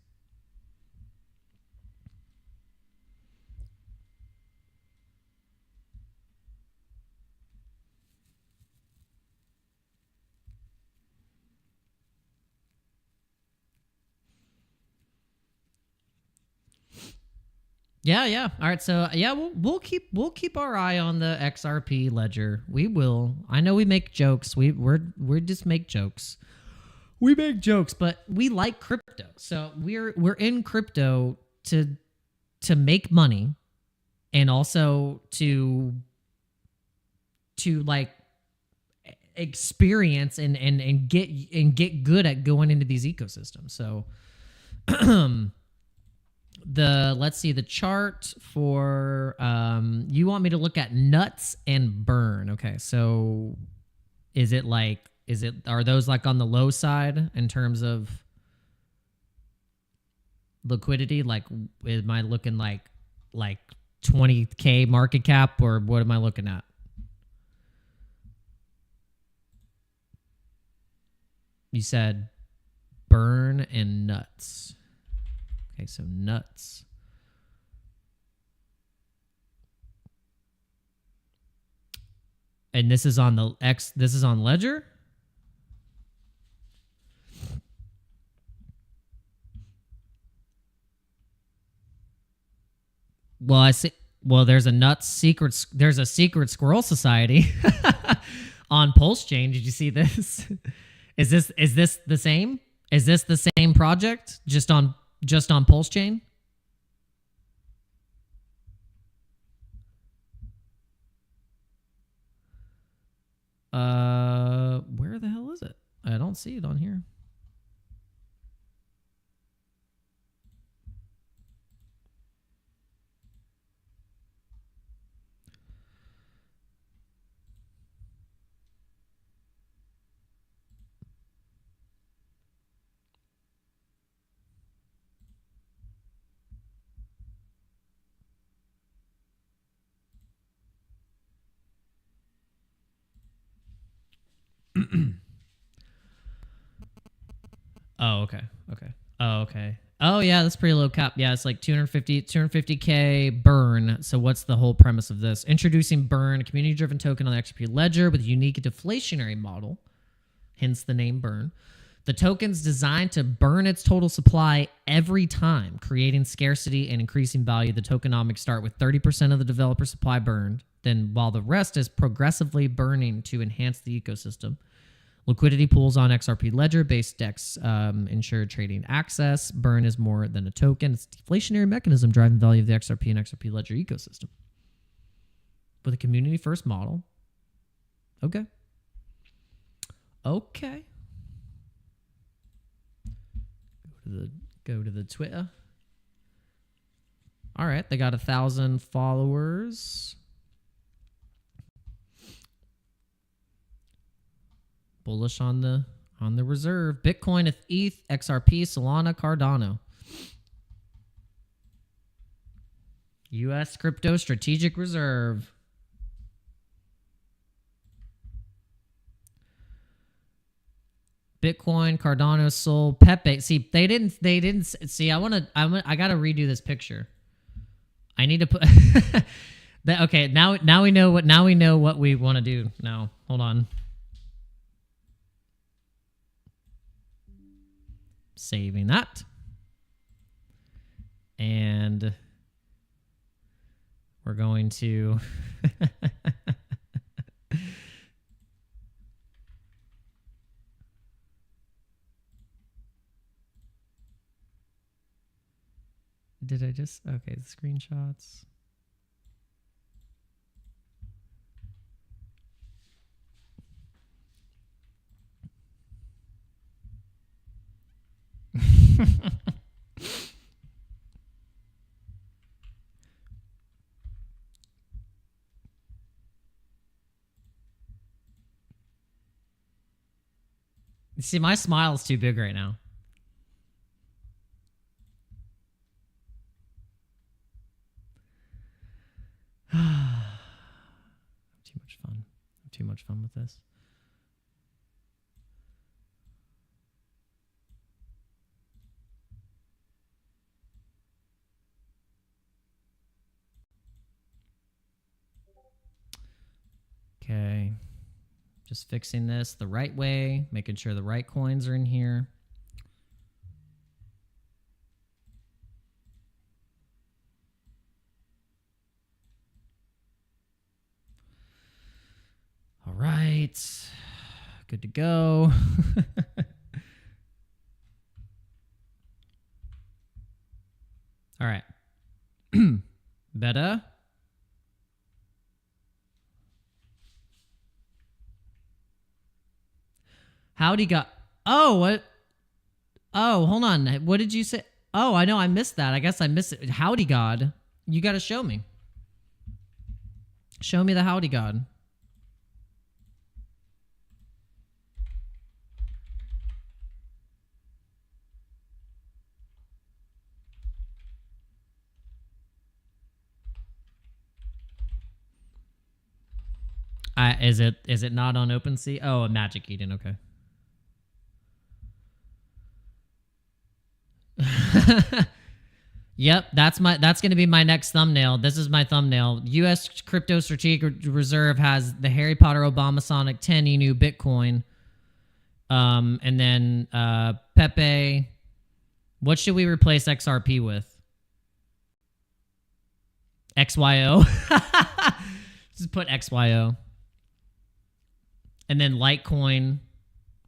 Yeah, yeah. All right, so yeah, we'll keep our eye on the XRP ledger. We will. I know we make jokes. We're just make jokes. We make jokes, but we like crypto. So we're in crypto to make money, and also to like experience and get good at going into these ecosystems. So let's see the chart for you want me to look at nuts and burn. Okay, so are those like on the low side in terms of liquidity? Like, am I looking like 20K market cap, or what am I looking at? You said burn and nuts. Okay, so nuts. And this is on the X, this is on Ledger? Well, I see. Well, there's a secret squirrel society on Pulse Chain. Did you see this? Is this the same? Is this the same project just on Pulse Chain? Where the hell is it? I don't see it on here. Oh, okay. Okay. Oh, okay. Oh, yeah, that's pretty low cap. Yeah, it's like 250K burn. So what's the whole premise of this? Introducing burn, a community-driven token on the XRP ledger with a unique deflationary model, hence the name burn. The token's designed to burn its total supply every time, creating scarcity and increasing value. The tokenomics start with 30% of the developer supply burned, then while the rest is progressively burning to enhance the ecosystem. Liquidity pools on XRP Ledger based DEX ensure trading access. Burn is more than a token. It's a deflationary mechanism driving value of the XRP and XRP Ledger ecosystem. With a community first model. Okay. Okay. Go to the Twitter. All right, they got 1,000 followers. Bullish on the reserve. Bitcoin, ETH, XRP, Solana, Cardano. U.S. crypto strategic reserve. Bitcoin, Cardano, Sol, Pepe. See, they didn't see. I gotta redo this picture. I need to put. Okay, now we know what we want to do. Now, hold on. Saving that. And we're going to did I just okay, the screenshots. See, my smile is too big right now. Too much fun with this. Okay. Just fixing this the right way, making sure the right coins are in here. good to go. All right. Better. Howdy got. Oh, what? Oh, hold on. What did you say? Oh, I know. I missed that. I guess I missed it. Howdy God. You got to show me. Show me the howdy God. Is it not on OpenSea? Oh, a Magic Eden. Okay. Yep, that's going to be my next thumbnail. This is my thumbnail. U.S. Crypto Strategic Reserve has the Harry Potter Obama Sonic 10 Inu Bitcoin. And then Pepe. What should we replace XRP with? XYO. Just put XYO. And then Litecoin.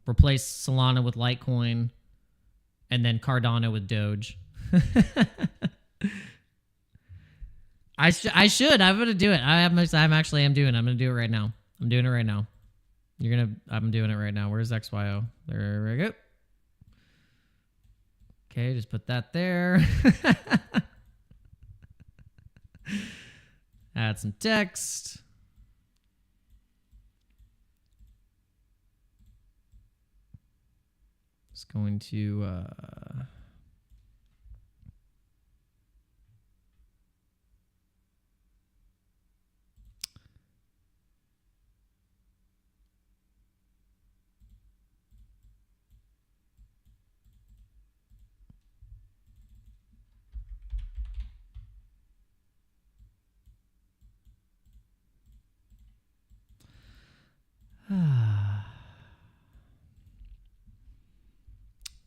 Replace Solana with Litecoin. And then Cardano with Doge. I should. I'm gonna do it. I'm doing it. I'm gonna do it right now. I'm doing it right now. I'm doing it right now. Where's XYO? There we go. Okay, just put that there. Add some text. It's going to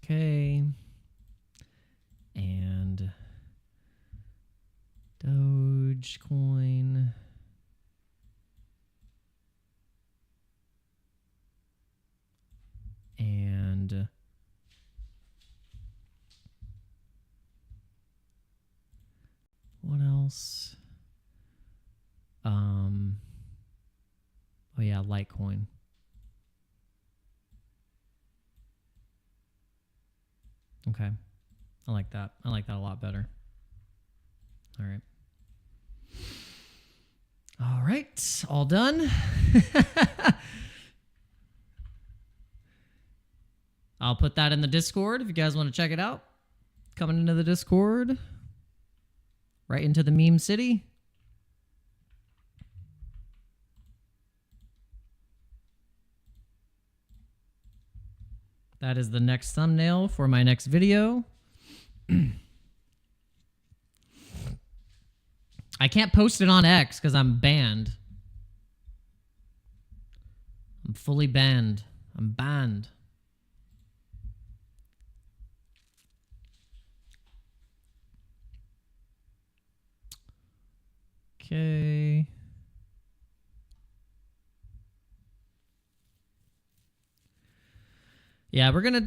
okay. And Dogecoin. And what else? Oh yeah, Litecoin. Okay. I like that. I like that a lot better. All right. All right. All done. I'll put that in the Discord if you guys want to check it out. Coming into the Discord. Right into the meme city. That is the next thumbnail for my next video. I can't post it on X because I'm banned. I'm fully banned. I'm banned. Okay. Yeah, we're gonna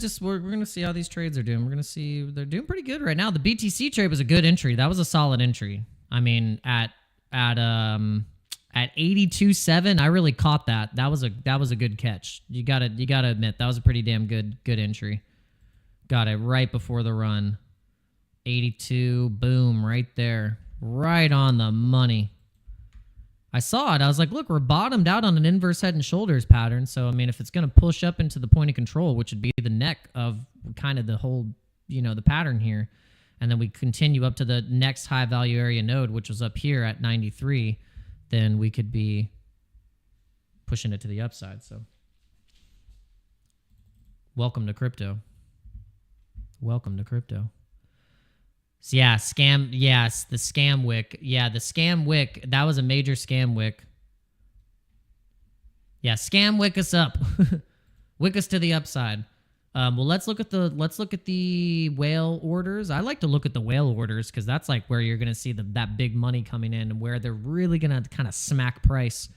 see how these trades are doing. We're gonna see they're doing pretty good right now. The BTC trade was a good entry. That was a solid entry. I mean, at 82.7, I really caught that. That was a good catch. You gotta admit that was a pretty damn good entry. Got it right before the run. 82, boom, right there, right on the money. I saw it. I was like, look, we're bottomed out on an inverse head and shoulders pattern. So, I mean, if it's going to push up into the point of control, which would be the neck of kind of the whole, the pattern here, and then we continue up to the next high value area node, which was up here at 93, then we could be pushing it to the upside. So, welcome to crypto. Welcome to crypto. So yeah, scam. Yes, the scam wick. Yeah, the scam wick. That was a major scam wick. Yeah, scam wick us up. Wick us to the upside. Well, let's look at the whale orders. I like to look at the whale orders because that's like where you're gonna see that big money coming in and where they're really gonna kind of smack price.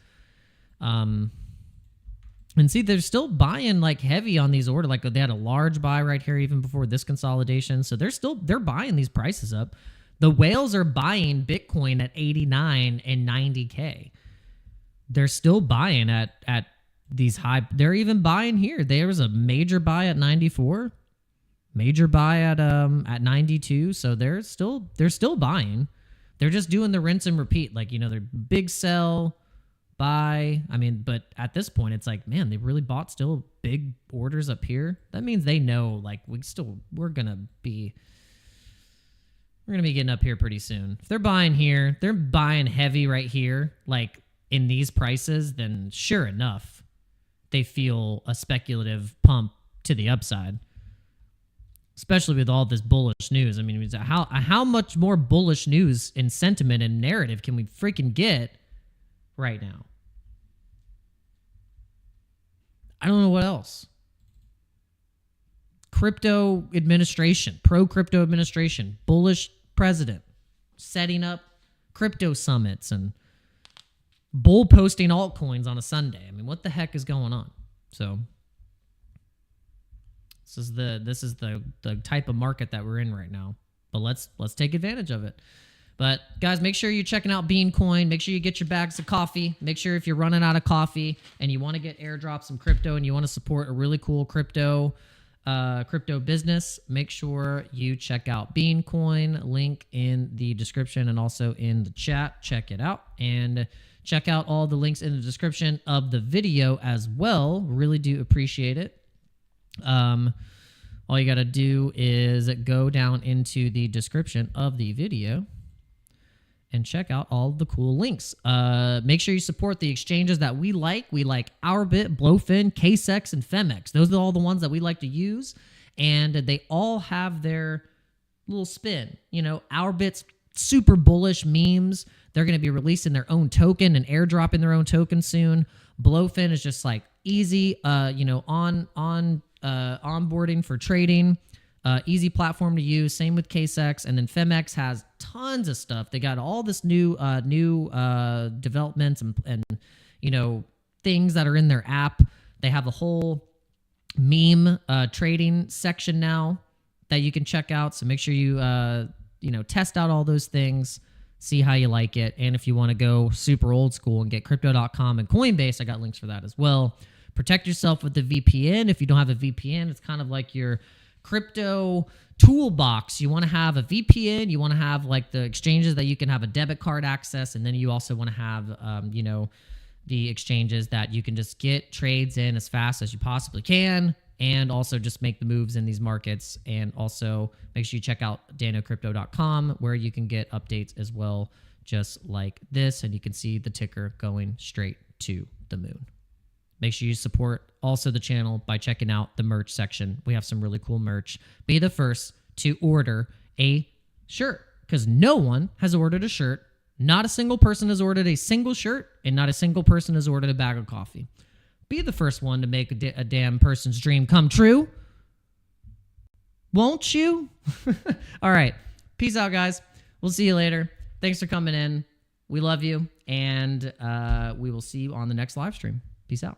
And see, they're still buying like heavy on these orders. Like they had a large buy right here even before this consolidation. So they're buying these prices up. The whales are buying Bitcoin at 89 and 90K. They're still buying at these high. They're even buying here. There was a major buy at 94, major buy at 92. So they're still buying. They're just doing the rinse and repeat. Like, they're big sell, buy. I mean, but at this point, it's like, man, they really bought still big orders up here. That means they know, like, we're gonna be getting up here pretty soon. If they're buying here, they're buying heavy right here, like in these prices, then sure enough, they feel a speculative pump to the upside. Especially with all this bullish news. I mean, how much more bullish news and sentiment and narrative can we freaking get right now? I don't know what else. Crypto administration, pro-crypto administration, bullish president, setting up crypto summits and bull posting altcoins on a Sunday. I mean, what the heck is going on? So this is the type of market that we're in right now. But let's take advantage of it. But guys, make sure you're checking out Beancoin. Make sure you get your bags of coffee. Make sure if you're running out of coffee and you want to get airdrop some crypto and you want to support a really cool crypto business, make sure you check out Beancoin. Link in the description and also in the chat. Check it out and check out all the links in the description of the video as well. Really do appreciate it. All you got to do is go down into the description of the video and check out all the cool links. Make sure you support the exchanges that we like. We like OURBIT, BLOFIN, KCEX, and PHEMEX. Those are all the ones that we like to use, and they all have their little spin. OURBIT's super bullish memes. They're going to be releasing their own token and airdropping their own token soon. BLOFIN is just like easy, onboarding for trading. Easy platform to use. Same with KCEX, and then PHEMEX has tons of stuff. They got all this new developments and things that are in their app. They have a whole meme trading section now that you can check out. So make sure you test out all those things, see how you like it, and if you want to go super old school and get crypto.com and Coinbase, I got links for that as well. Protect yourself with the VPN. If you don't have a VPN, it's kind of like your crypto toolbox. You want to have a VPN. You want to have like the exchanges that you can have a debit card access, and then you also want to have the exchanges that you can just get trades in as fast as you possibly can, and also just make the moves in these markets. And also make sure you check out danocrypto.com where you can get updates as well, just like this, and you can see the ticker going straight to the moon. Make sure you support also the channel by checking out the merch section. We have some really cool merch. Be the first to order a shirt, because no one has ordered a shirt. Not a single person has ordered a single shirt, and not a single person has ordered a bag of coffee. Be the first one to make a damn person's dream come true. Won't you? All right. Peace out, guys. We'll see you later. Thanks for coming in. We love you, and we will see you on the next live stream. Peace out.